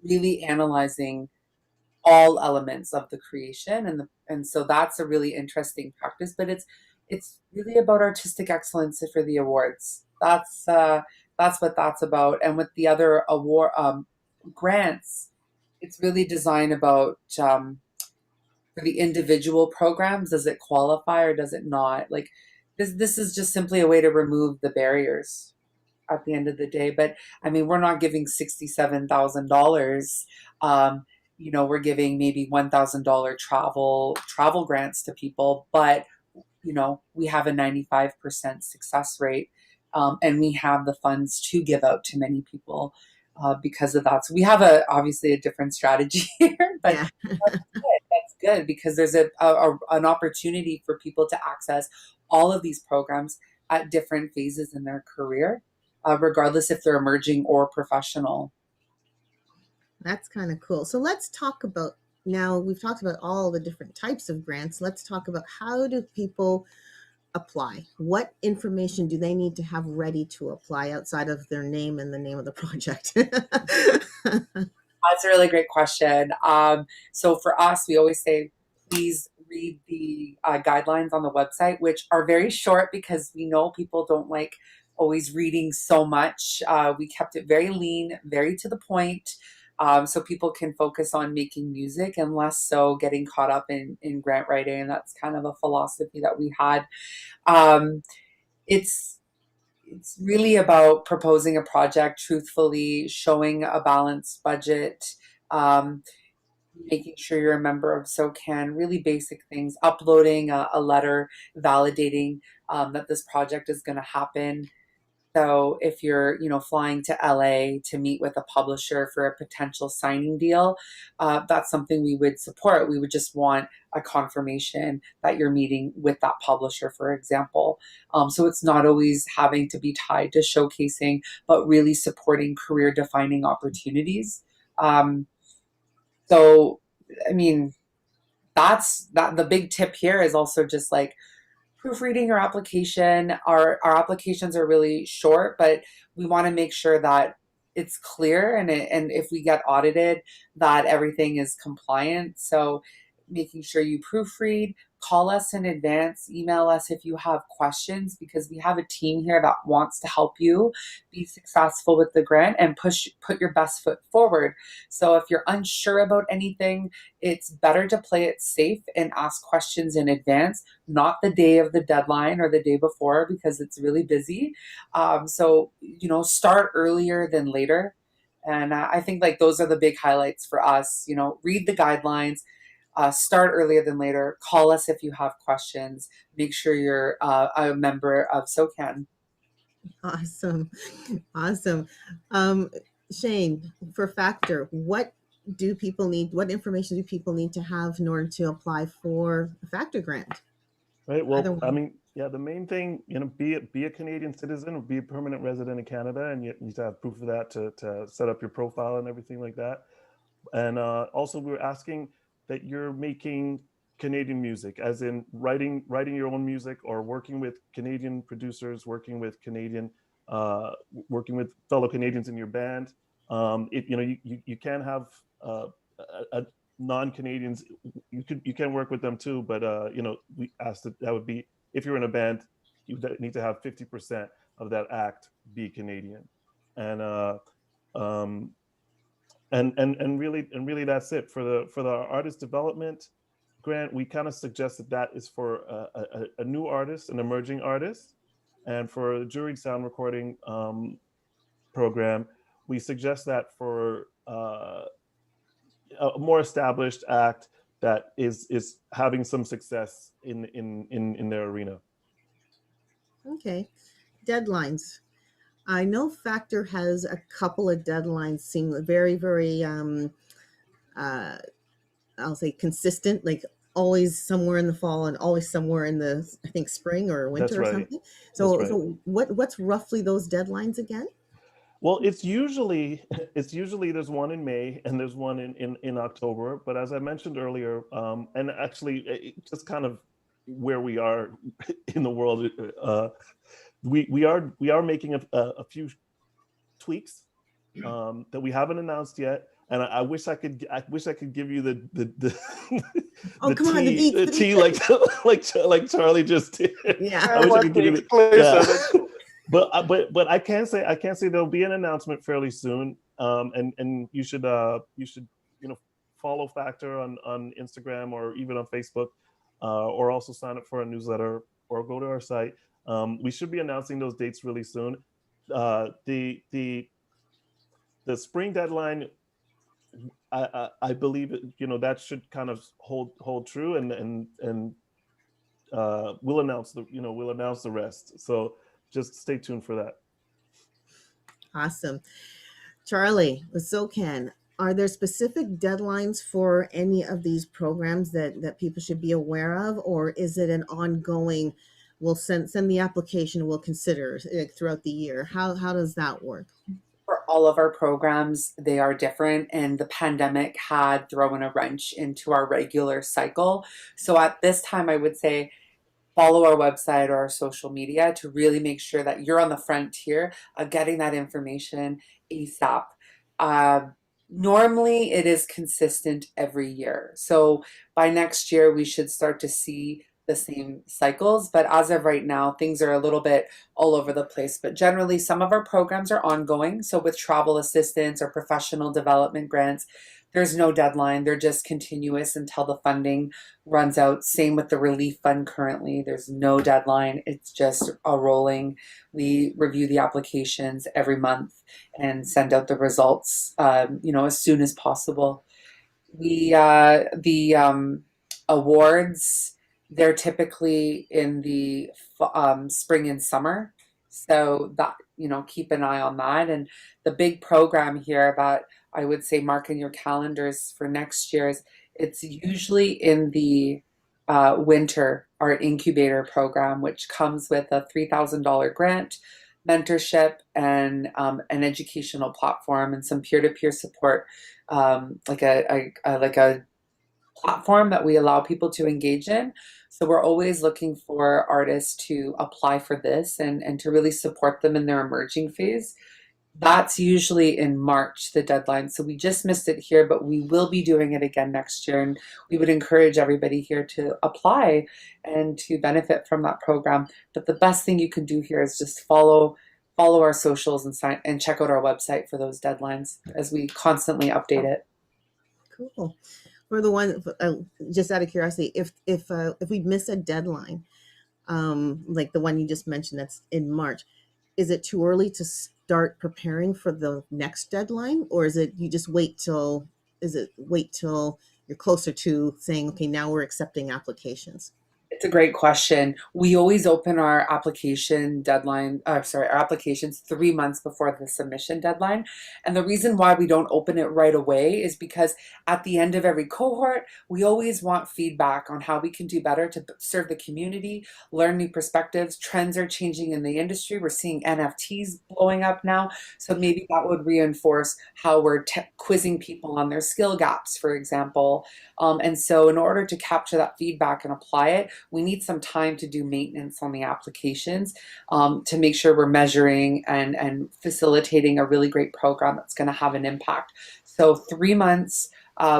really analyzing all elements of the creation, and so that's a really interesting practice. But it's really about artistic excellence for the awards. That's what that's about. And with the other award grants, it's really designed about, for the individual programs, does it qualify or does it not? Like this is just simply a way to remove the barriers at the end of the day. But I mean, we're not giving $67,000. We're giving maybe $1,000 travel grants to people, but we have a 95% success rate, and we have the funds to give out to many people because of that. So we have obviously a different strategy here, but yeah. that's good because there's an opportunity for people to access all of these programs at different phases in their career, regardless if they're emerging or professional. That's kind of cool. So let's talk about, now we've talked about all the different types of grants. Let's talk about, how do people apply? What information do they need to have ready to apply outside of their name and the name of the project? That's a really great question. So for us, we always say, please read the guidelines on the website, which are very short because we know people don't like always reading so much. We kept it very lean, very to the point, so people can focus on making music and less so getting caught up in grant writing. And that's kind of a philosophy that we had. It's it's really about proposing a project truthfully, showing a balanced budget, um, making sure you're a member of SOCAN, really basic things, uploading a letter validating that this project is going to happen. So if you're, flying to LA to meet with a publisher for a potential signing deal, that's something we would support. We would just want a confirmation that you're meeting with that publisher, for example. So it's not always having to be tied to showcasing, but really supporting career defining opportunities. Um, so, I mean, the big tip here is also just like proofreading our application. Our applications are really short, but we want to make sure that it's clear, and if we get audited, that everything is compliant. So making sure you proofread, call us in advance, email us if you have questions, because we have a team here that wants to help you be successful with the grant and put your best foot forward. So if you're unsure about anything, it's better to play it safe and ask questions in advance, not the day of the deadline or the day before, because it's really busy. So, start earlier than later. And I think like those are the big highlights for us. Read the guidelines, start earlier than later, call us if you have questions, make sure you're a member of SOCAN. Awesome. Awesome. Um, Shane, for Factor, what information do people need to have in order to apply for a Factor grant? Right. Either Well, I one. mean, yeah, the main thing, be a Canadian citizen or be a permanent resident in Canada, and you need to have proof of that to set up your profile and everything like that. And also, we're asking that you're making Canadian music, as in writing your own music, or working with Canadian producers, working with working with fellow Canadians in your band. You can have a non-Canadians. You can work with them too, but we asked that would be, if you're in a band, you need to have 50% of that act be Canadian, and um, really that's it for the artist development grant. We kind of suggest that is for a new artist, an emerging artist. And for the juried sound recording program, we suggest that for a more established act that is having some success in their arena. Okay. Deadlines. I know Factor has a couple of deadlines seem very, very, uh, I'll say consistent, like always somewhere in the fall and always somewhere in the, I think, spring or winter That's or right. something. That's So, right. so what's roughly those deadlines again? Well, it's usually there's one in May and there's one in October. But as I mentioned earlier, and actually just kind of where we are in the world, we are making a few tweaks that we haven't announced yet. And I wish I could give you the Oh, the come on, the tea beats, the tea beats. like Charlie just did. Yeah. I wish I could give you the, yeah. It. But I can say there'll be an announcement fairly soon, and you should follow Factor on Instagram or even on Facebook, or also sign up for a newsletter or go to our site. We should be announcing those dates really soon. The spring deadline, I believe that should kind of hold true, and we'll announce the rest. So just stay tuned for that. Awesome. Charlie, with SOCAN, are there specific deadlines for any of these programs that people should be aware of, or is it an ongoing, we'll send the application, we'll consider throughout the year? How does that work? For all of our programs, they are different, and the pandemic had thrown a wrench into our regular cycle. So at this time, I would say follow our website or our social media to really make sure that you're on the frontier of getting that information ASAP. Uh, Normally, it is consistent every year. So by next year, we should start to see the same cycles. But as of right now, things are a little bit all over the place. But generally, some of our programs are ongoing. So with travel assistance or professional development grants, there's no deadline. They're just continuous until the funding runs out. Same with the relief fund currently. There's no deadline. It's just a rolling. We review the applications every month and send out the results, as soon as possible. The awards, they're typically in the spring and summer. So that, keep an eye on that. And the big program here that I would say mark in your calendars for next year's, it's usually in the winter, our incubator program, which comes with a $3,000 grant, mentorship, and an educational platform and some peer-to-peer support, like a platform that we allow people to engage in. So we're always looking for artists to apply for this and to really support them in their emerging phase. That's usually in March, the deadline. So we just missed it here, but we will be doing it again next year. And we would encourage everybody here to apply and to benefit from that program. But the best thing you can do here is just follow our socials and check out our website for those deadlines as we constantly update it. Cool. For the one, just out of curiosity, if we miss a deadline, like the one you just mentioned that's in March, is it too early to start preparing for the next deadline, or is it you just wait till you're closer to saying, okay, now we're accepting applications? It's a great question. We always open our application deadline, our applications 3 months before the submission deadline. And the reason why we don't open it right away is because at the end of every cohort, we always want feedback on how we can do better to serve the community, learn new perspectives. Trends are changing in the industry. We're seeing NFTs blowing up now. So maybe that would reinforce how we're quizzing people on their skill gaps, for example. And so in order to capture that feedback and apply it, we need some time to do maintenance on the applications to make sure we're measuring and facilitating a really great program that's going to have an impact. So 3 months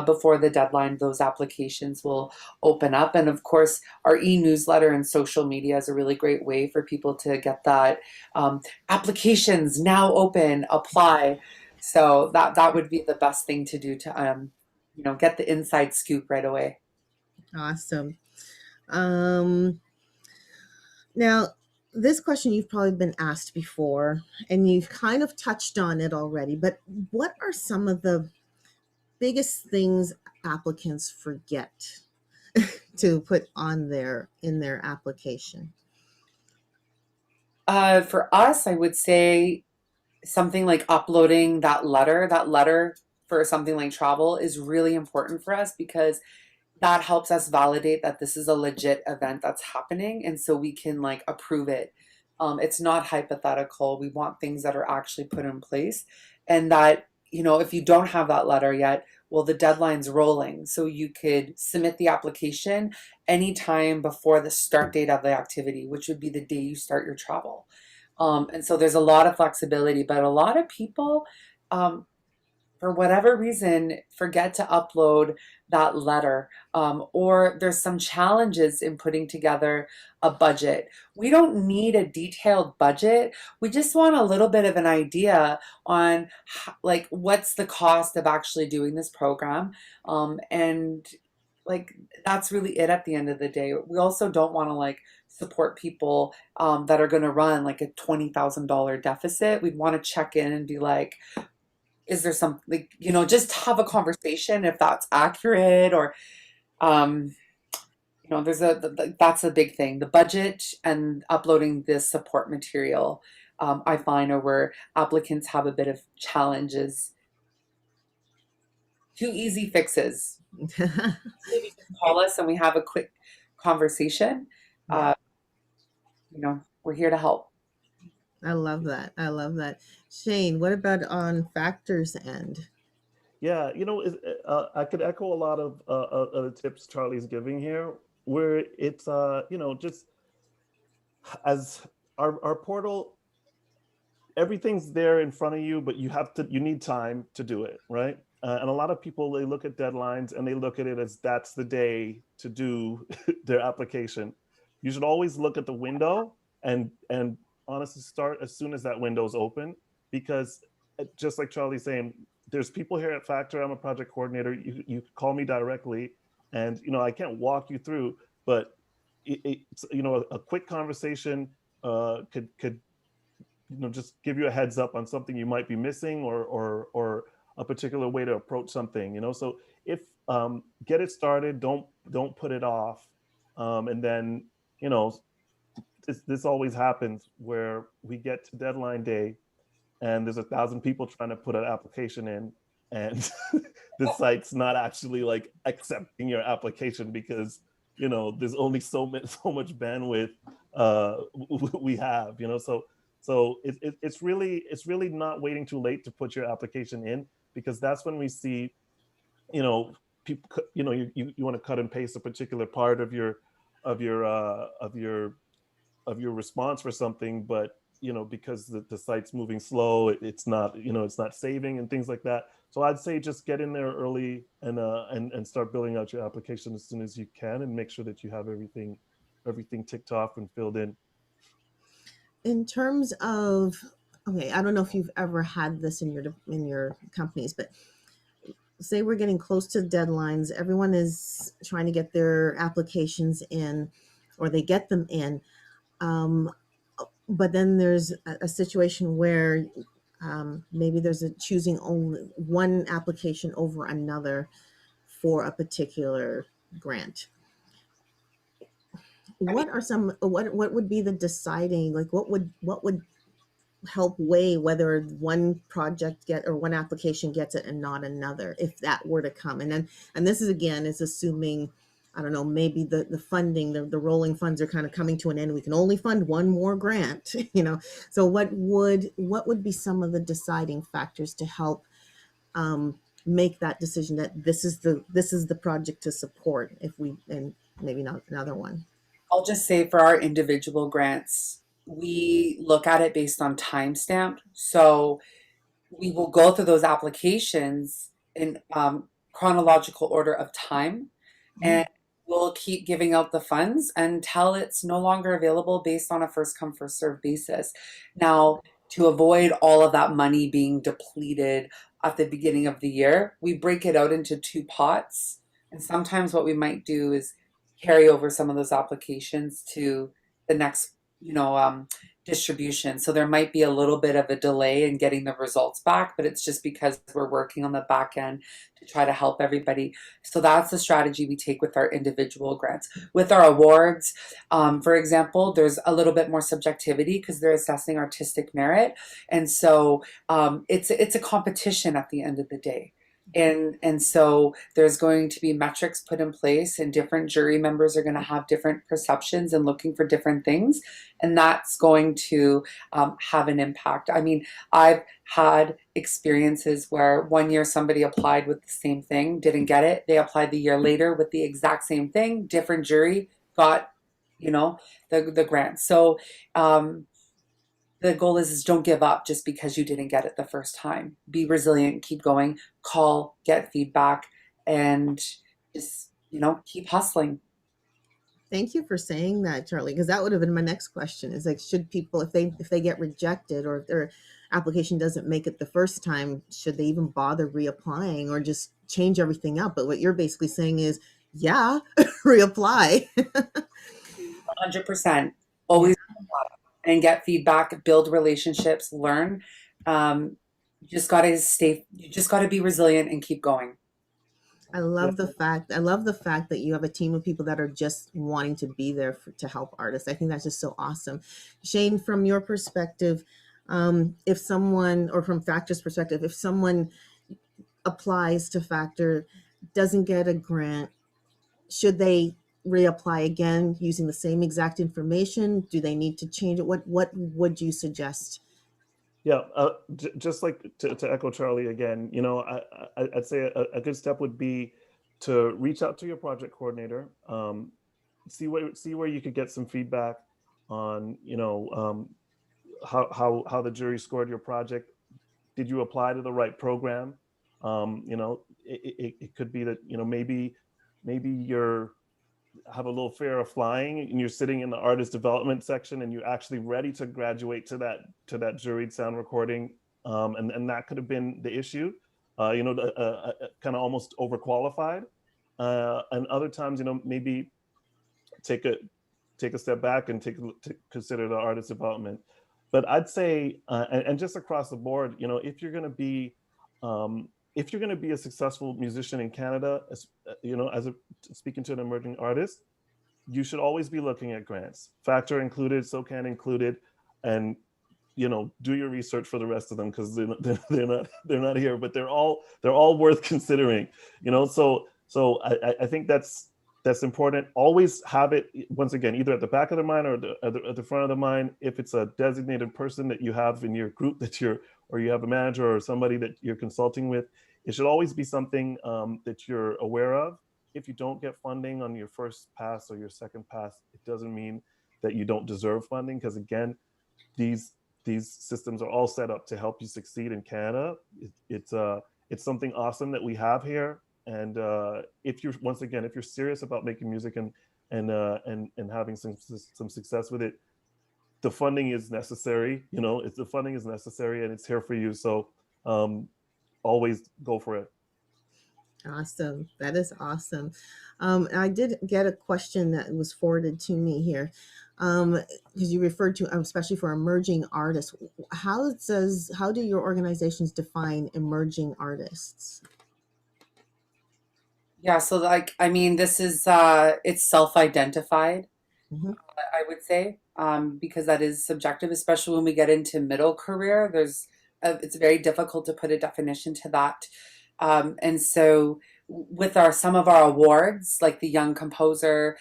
before the deadline, those applications will open up. And of course, our e-newsletter and social media is a really great way for people to get that applications now open, apply. So that would be the best thing to do to get the inside scoop right away. Awesome. Now, this question you've probably been asked before, and you've kind of touched on it already, but what are some of the biggest things applicants forget to put on in their application? For us, I would say something like uploading that letter. That letter for something like travel is really important for us because that helps us validate that this is a legit event that's happening, and so we can like approve it. It's not hypothetical. We want things that are actually put in place, and that if you don't have that letter yet, well, the deadline's rolling, so you could submit the application anytime before the start date of the activity, which would be the day you start your travel. And so there's a lot of flexibility, but a lot of people, for whatever reason, forget to upload that letter, or there's some challenges in putting together a budget. We don't need a detailed budget. We just want a little bit of an idea on like what's the cost of actually doing this program, and like that's really it at the end of the day. We also don't want to like support people that are going to run like a $20,000 deficit. We'd want to check in and be like, is there something like, just have a conversation if that's accurate, or that's a big thing. The budget and uploading this support material, I find, are where applicants have a bit of challenges. 2 easy fixes. Maybe just call us and we have a quick conversation. We're here to help. I love that. I love that. Shane, what about on Factor's end? Yeah, I could echo a lot of the tips Charlie's giving here, where it's just as our portal, everything's there in front of you, but you need time to do it, right? And a lot of people, they look at deadlines and they look at it as that's the day to do their application. You should always look at the window and honestly start as soon as that window's open, because just like Charlie's saying, there's people here at Factor. I'm a project coordinator. You call me directly, and I can't walk you through, but it's a quick conversation could just give you a heads up on something you might be missing, or a particular way to approach something. So if get it started, don't put it off, and then this always happens where we get to deadline day and there's 1,000 people trying to put an application in, and the site's not actually like accepting your application because there's only so much bandwidth we have. So it's really not waiting too late to put your application in, because that's when we see people, you want to cut and paste a particular part of your response for something, but because the site's moving slow, it's not saving and things like that. So I'd say just get in there early and start building out your application as soon as you can, and make sure that you have everything ticked off and filled in. In terms of, okay, I don't know if you've ever had this in your companies, but say we're getting close to deadlines, everyone is trying to get their applications in, or they get them in. But then there's a situation where maybe there's choosing only one application over another for a particular grant. what are some what would be the deciding, like what would help weigh whether one project get or one application gets it and not another, if that were to come? And then, and this is again is assuming, I don't know, maybe the funding, the rolling funds are kind of coming to an end, we can only fund one more grant, you know. So what would be some of the deciding factors to help make that decision that this is the project to support, if we, and maybe not another one? I'll just say for our individual grants, we look at it based on timestamp. So we will go through those applications in chronological order of time, and we'll keep giving out the funds until it's no longer available based on a first come first served basis. Now, to avoid all of that money being depleted at the beginning of the year, we break it out into two pots. And sometimes what we might do is carry over some of those applications to the next, distribution. So there might be a little bit of a delay in getting the results back, but it's just because we're working on the back end to try to help everybody. So that's the strategy we take with our individual grants. With our awards, for example, there's a little bit more subjectivity because they're assessing artistic merit. And so it's a competition at the end of the day. And so there's going to be metrics put in place, and different jury members are going to have different perceptions and looking for different things, and that's going to have an impact. I mean, I've had experiences where one year somebody applied with the same thing, didn't get it. They applied the year later with the exact same thing, different jury, got the grant. So the goal is don't give up just because you didn't get it the first time. Be resilient, keep going, call, get feedback, and just, keep hustling. Thank you for saying that, Charlie, because that would have been my next question, is like, should people, if they get rejected or if their application doesn't make it the first time, should they even bother reapplying or just change everything up? But what you're basically saying is, yeah, reapply. 100%. Always and get feedback, build relationships, learn. You just gotta be resilient and keep going. I love the fact that you have a team of people that are just wanting to be there to help artists. I think that's just so awesome. Shane, from your perspective, if someone, or from Factor's perspective, if someone applies to Factor, doesn't get a grant, should they reapply again using the same exact information? Do they need to change it? What would you suggest? Yeah, just like to echo Charlie again, I'd say a good step would be to reach out to your project coordinator, see where you could get some feedback on, how the jury scored your project. Did you apply to the right program? It could be that maybe you're have a little fear of flying and you're sitting in the artist development section and you're actually ready to graduate to that juried sound recording, and that could have been the issue, kind of almost overqualified, and other times maybe take a step back and to consider the artist development. But I'd say and just across the board, if you're going to be a successful musician in Canada, speaking to an emerging artist, you should always be looking at grants, Factor included, SOCAN included, and do your research for the rest of them, because they're not here, but they're all worth considering. So I think that's important. Always have it, once again, either at the back of the mind or at the front of the mind. If it's a designated person that you have in your group or you have a manager or somebody that you're consulting with, it should always be something that you're aware of. If you don't get funding on your first pass or your second pass, it doesn't mean that you don't deserve funding, because again, these systems are all set up to help you succeed in Canada. It's something awesome that we have here. And if you're serious about making music and having some success with it, the funding is necessary. The funding is necessary, and it's here for you. So always go for it. Awesome. That is awesome. I did get a question that was forwarded to me here, because you referred to, especially for emerging artists. How do your organizations define emerging artists? Yeah, so this is it's self-identified. Mhm. I would say, because that is subjective, especially when we get into middle career. It's very difficult to put a definition to that. And so, with some of our awards, like the Young Composer,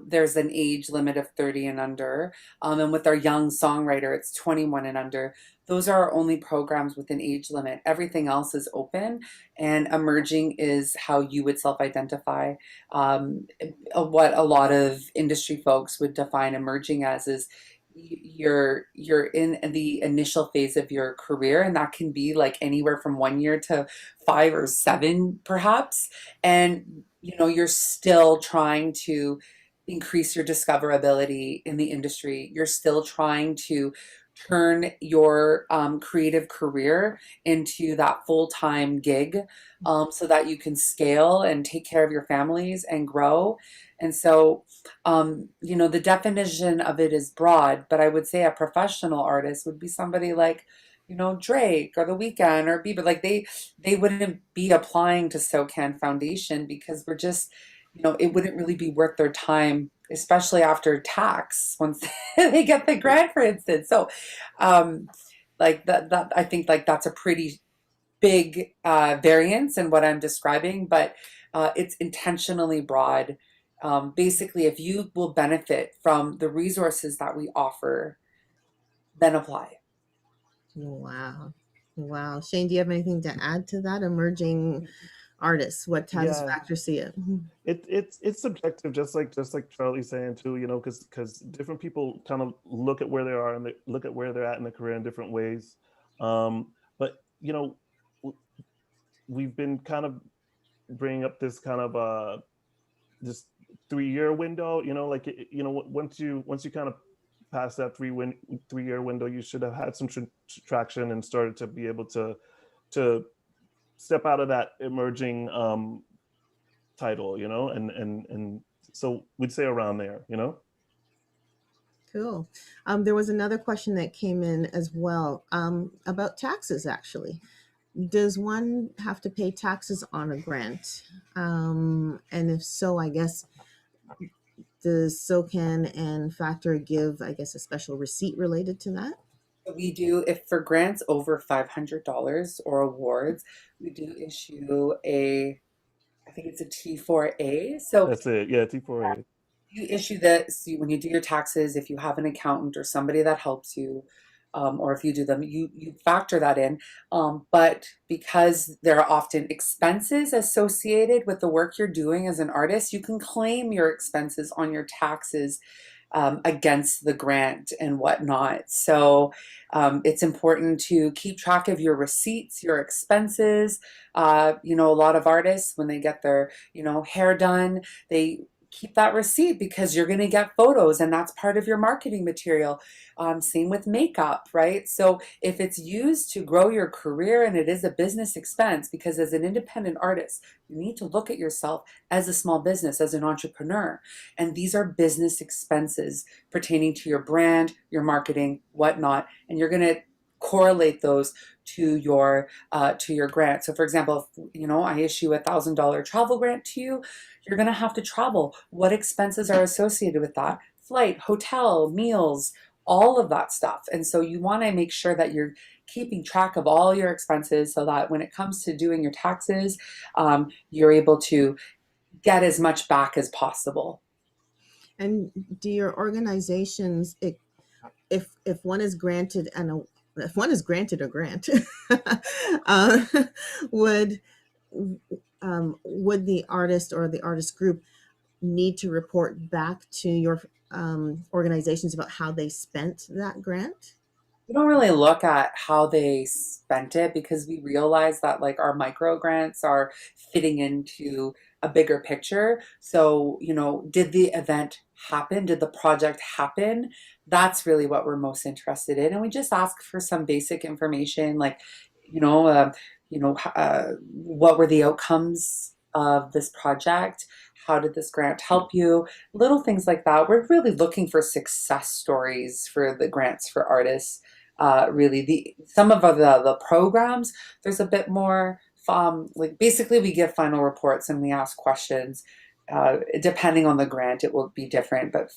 there's an age limit of 30 and under. And with our Young Songwriter, it's 21 and under. Those are our only programs with an age limit. Everything else is open, and emerging is how you would self-identify. Um, what a lot of industry folks would define emerging as is you're in the initial phase of your career, and that can be like anywhere from 1 year to 5 or 7 perhaps, and you're still trying to increase your discoverability in the industry. You're still trying to turn your creative career into that full-time gig, so that you can scale and take care of your families and grow. And so, the definition of it is broad, but I would say a professional artist would be somebody like, Drake or The Weeknd or Bieber. Like they wouldn't be applying to SOCAN Foundation because we're just, it wouldn't really be worth their time, especially after tax once they get the grant, for instance. So, like that I think like that's a pretty big variance in what I'm describing, but it's intentionally broad. Basically, if you will benefit from the resources that we offer, then apply. Wow. Wow. Shane, do you have anything to add to that? Emerging artists, how does Yeah, Factor see it? Mhm. it's subjective, just like Charlie's saying too, because different people kind of look at where they are and they look at where they're at in their career in different ways. But we've been kind of bringing up this kind of this 3 year window. Like once you kind of pass that 3 year window, you should have had some traction and started to be able to step out of that emerging title, and so we'd say around there. Cool. There was another question that came in as well, about taxes, actually. Does one have to pay taxes on a grant? And if so, I guess, does SOCAN and Factor give, I guess, a special receipt related to that? We do, if for grants over $500 or awards, we do issue I think it's a T4A. So That's it. Yeah, T4A. you issue this when you do your taxes. If you have an accountant or somebody that helps you, or if you do them, you factor that in. But because there are often expenses associated with the work you're doing as an artist, you can claim your expenses on your taxes, against the grant and whatnot. So it's important to keep track of your receipts, your expenses. A lot of artists, when they get their, hair done, they keep that receipt because you're going to get photos and that's part of your marketing material. Same with makeup, right? So if it's used to grow your career and it is a business expense, because as an independent artist, you need to look at yourself as a small business, as an entrepreneur. And these are business expenses pertaining to your brand, your marketing, whatnot. And you're going to correlate those to your grant. So for example, if I issue $1,000 travel grant to you, you're going to have to travel. What expenses are associated with that? Flight, hotel, meals, all of that stuff. And so you want to make sure that you're keeping track of all your expenses so that when it comes to doing your taxes, you're able to get as much back as possible. And do your organizations, if one is granted if one is granted a grant, uh, would would the artist or the artist group need to report back to your organizations about how they spent that grant? We don't really look at how they spent it because we realize that like our micro grants are fitting into a bigger picture. So, did the event happen? Did the project happen? That's really what we're most interested in. And we just ask for some basic information like, you know, uh, what were the outcomes of this project? How did this grant help you? Little things like that. We're really looking for success stories for the grants for artists. Really, the some of the programs, there's a bit more, like basically we give final reports and we ask questions, Depending on the grant, it will be different, but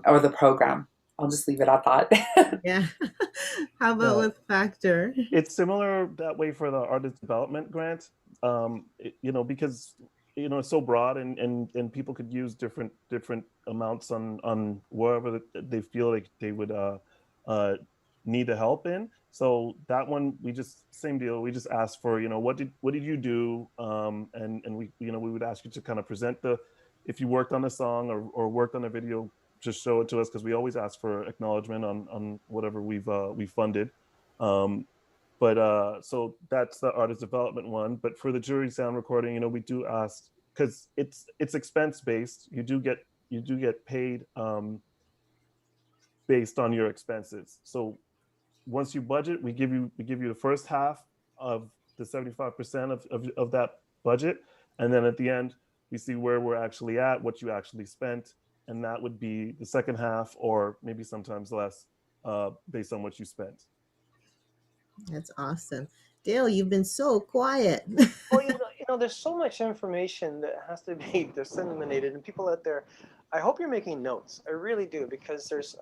or the program. I'll just leave it at that. Yeah. How about Yeah. with Factor? It's similar that way for the artist development grant, because it's so broad, and people could use different amounts on wherever they feel like they would uh, need the help in. So that one, we just same deal. We just asked for, what did you do, and we would ask you to kind of present if you worked on a song or worked on a video, just show it to us, because we always ask for acknowledgement on whatever we've funded. Um, but so that's the artist development one. But for the jury sound recording, we do ask, because it's expense based. You do get paid based on your expenses. So once you budget, we give you the first half of the 75% of that budget, and then at the end we see where we're actually at, what you actually spent, and that would be the second half, or maybe sometimes less, based on what you spent. That's awesome. Dale, you've been so quiet. Well, there's so much information that has to be disseminated, and people out there, I hope you're making notes. I really do, because there's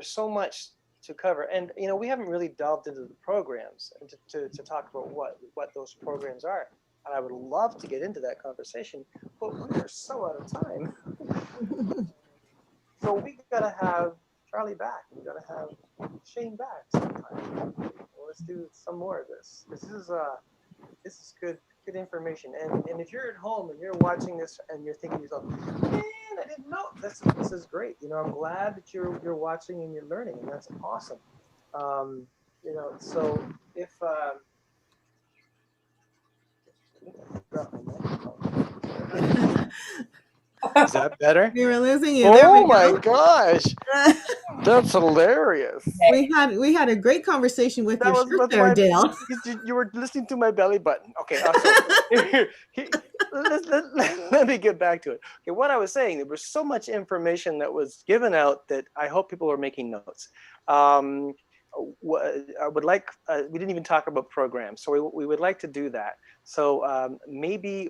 so much to cover, and we haven't really delved into the programs and to talk about what those programs are. And I would love to get into that conversation, but we are so out of time. So we gotta have Charlie back. We gotta have Shane back sometime. Well, let's do some more of this. This is good information. And if you're at home and you're watching this and you're thinking to yourself, man, I didn't know. This is great. I'm glad that you're watching and you're learning, and that's awesome. So if is that better? We were losing you. There Oh we my go. gosh, that's hilarious. We had a great conversation with your shirt that's there, why Dale. you were listening to my belly button. Okay, let me get back to it. Okay, what I was saying, there was so much information that was given out that I hope people are making notes. I would like, we didn't even talk about programs, so we would like to do that. So maybe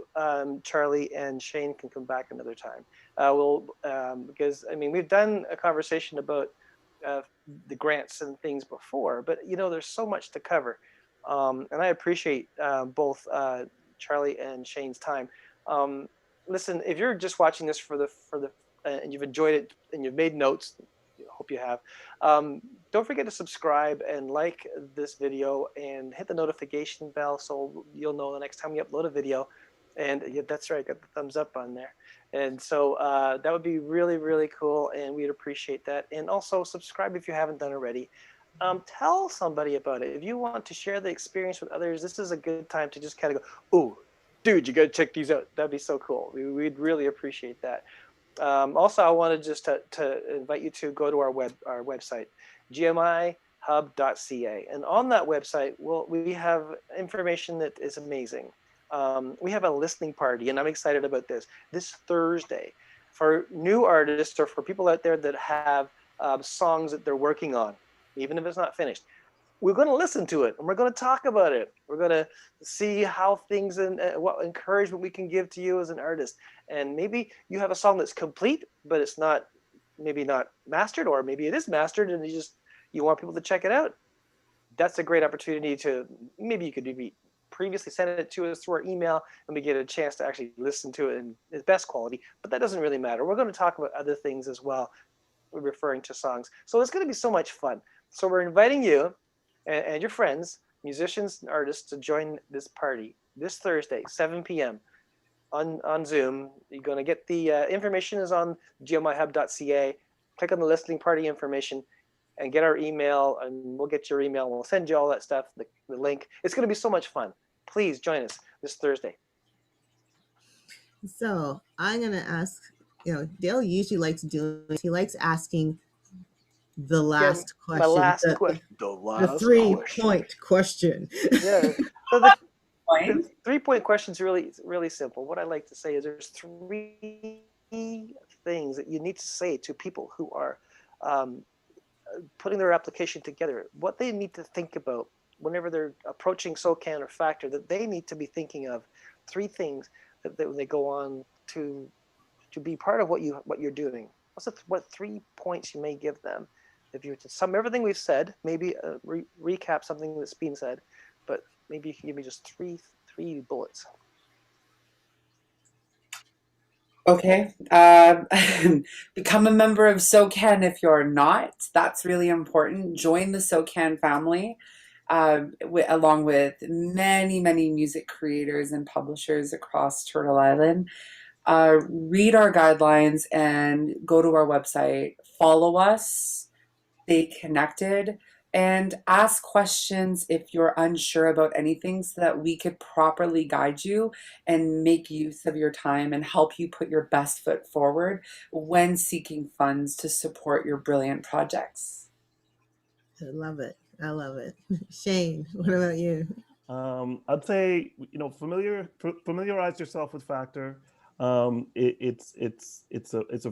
Charlie and Shane can come back another time. Because we've done a conversation about the grants and things before, but there's so much to cover, and I appreciate both Charlie and Shane's time. Listen, if you're just watching this for the and you've enjoyed it and you've made notes, hope you have. Don't forget to subscribe and like this video and hit the notification bell so you'll know the next time we upload a video. And yeah, that's right, got the thumbs up on there. And so that would be really, really cool, and we'd appreciate that. And also subscribe if you haven't done already. Tell somebody about it. If you want to share the experience with others, this is a good time to just kind of go, oh, dude, you got to check these out. That'd be so cool. We'd really appreciate that. Also, I wanted just to invite you to go to our website, GMIHub.ca. And on that website, we have information that is amazing. We have a listening party, and I'm excited about this Thursday, for new artists or for people out there that have songs that they're working on, even if it's not finished. We're going to listen to it, and we're going to talk about it. We're going to see how things and what encouragement we can give to you as an artist. And maybe you have a song that's complete, but it's maybe not mastered, or maybe it is mastered and you want people to check it out. That's a great opportunity maybe you could maybe previously send it to us through our email, and we get a chance to actually listen to it in its best quality, but that doesn't really matter. We're going to talk about other things as well. We're referring to songs. So it's going to be so much fun. So we're inviting you and your friends, musicians and artists, to join this party this Thursday, 7 p.m. on Zoom. You're going to get the information is on GMIHub.ca. Click on the listening party information and get our email, and we'll get your email. We'll send you all that stuff, the link. It's going to be so much fun. Please join us this Thursday. So I'm going to ask, Dale usually likes he likes asking the last question. My last question. The 3-point question. Yeah. So the 3-point question is really simple. What I like to say is there's 3 things that you need to say to people who are putting their application together, what they need to think about whenever they're approaching SOCAN or FACTOR, that they need to be thinking of 3 things that when they go on to be part of what you're doing? What 3 points you may give them if you were to sum everything we've said? Maybe recap something that's been said, but maybe you can give me just three bullets. Okay. Become a member of SOCAN if you're not. That's really important. Join the SOCAN family, along with many, many music creators and publishers across Turtle Island. Read our guidelines and go to our website. Follow us. Stay connected. And ask questions if you're unsure about anything so that we could properly guide you and make use of your time and help you put your best foot forward when seeking funds to support your brilliant projects. I love it. I love it. Shane, what about you? I'd say, familiarize yourself with Factor. It's a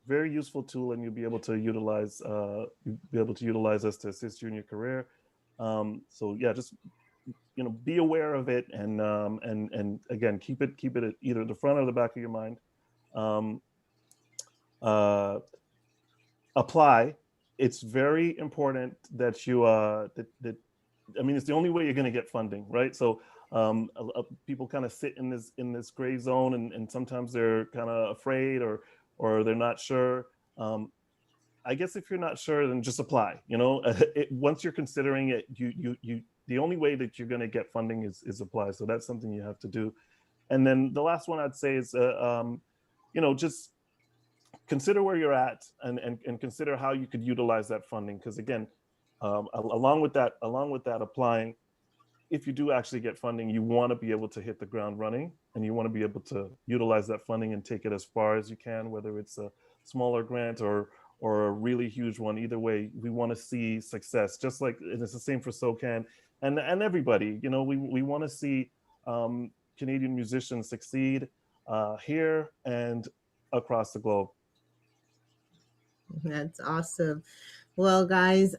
very useful tool, and you'll be able to utilize us to assist you in your career. So yeah, just be aware of it, and again, keep it at either the front or the back of your mind. Apply. It's very important that you it's the only way you're going to get funding, right? So people kind of sit in this gray zone, and sometimes they're kind of afraid or they're not sure. I guess if you're not sure, then just apply. Once you're considering it, you the only way that you're going to get funding is apply. So that's something you have to do. And then the last one I'd say is just consider where you're at and consider how you could utilize that funding. Because again, along with that applying, if you do actually get funding, you want to be able to hit the ground running, and you want to be able to utilize that funding and take it as far as you can, whether it's a smaller grant or a really huge one. Either way, we want to see success. Just like, and it's the same for SOCAN and everybody. We want to see Canadian musicians succeed here and across the globe. That's awesome. Well, guys,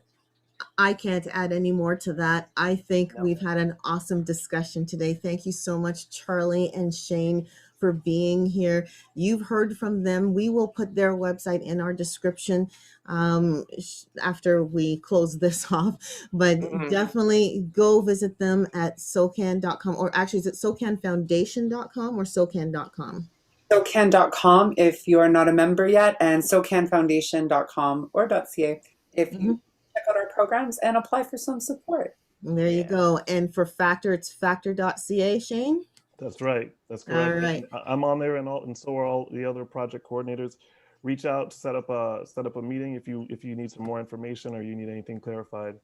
I can't add any more to that. I think we've had an awesome discussion today. Thank you so much, Charlie and Shane, for being here. You've heard from them. We will put their website in our description after we close this off. But definitely go visit them at SOCAN.com, or actually, is it SOCANFoundation.com or SOCAN.com? SOCAN.com if you are not a member yet, and SOCANFoundation.com or .ca if you check out our programs and apply for some support. There you go. And for Factor, it's factor.ca, Shane? That's right. That's correct. All right. I'm on there, and so are all the other project coordinators. Reach out, set up a meeting if you need some more information or you need anything clarified.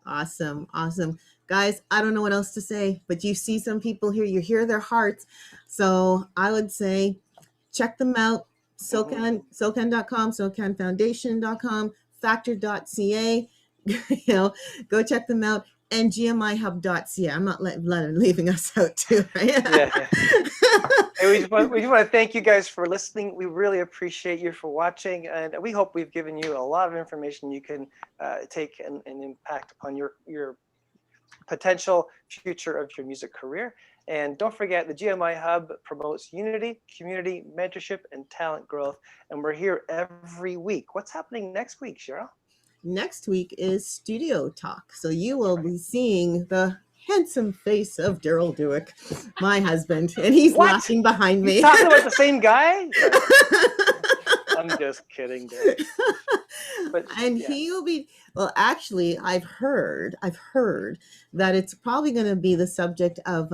Awesome. Guys, I don't know what else to say, but you see some people here, you hear their hearts. So I would say check them out. SOCAN.com, SOCANFoundation.com, factor.ca, go check them out, and GMIHub.ca. I'm not leaving us out too, right? Yeah. Hey, we just want to thank you guys for listening. We really appreciate you for watching, and we hope we've given you a lot of information you can take and impact upon your potential future of your music career. And don't forget, the GMIHub promotes unity, community, mentorship, and talent growth. And we're here every week. What's happening next week, Cheryl? Next week is Studio Talk. So you will be seeing the handsome face of Daryl Dewick, my husband, and he's laughing behind me. You talking about the same guy? I'm just kidding, Derek. He will be, well, actually, I've heard that it's probably going to be the subject of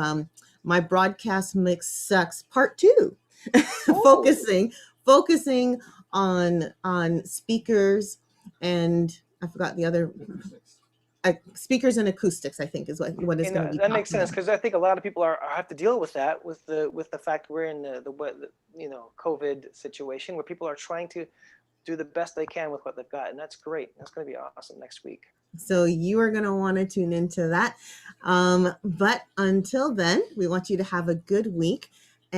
my broadcast mix sucks part 2, focusing on speakers, and I forgot the other. Speakers and acoustics, I think, is what is going to be. That makes sense, because I think a lot of people have to deal with that with the fact we're in the COVID situation where people are trying to do the best they can with what they've got, and that's great. That's going to be awesome next week. So you are going to want to tune into that. But until then, we want you to have a good week.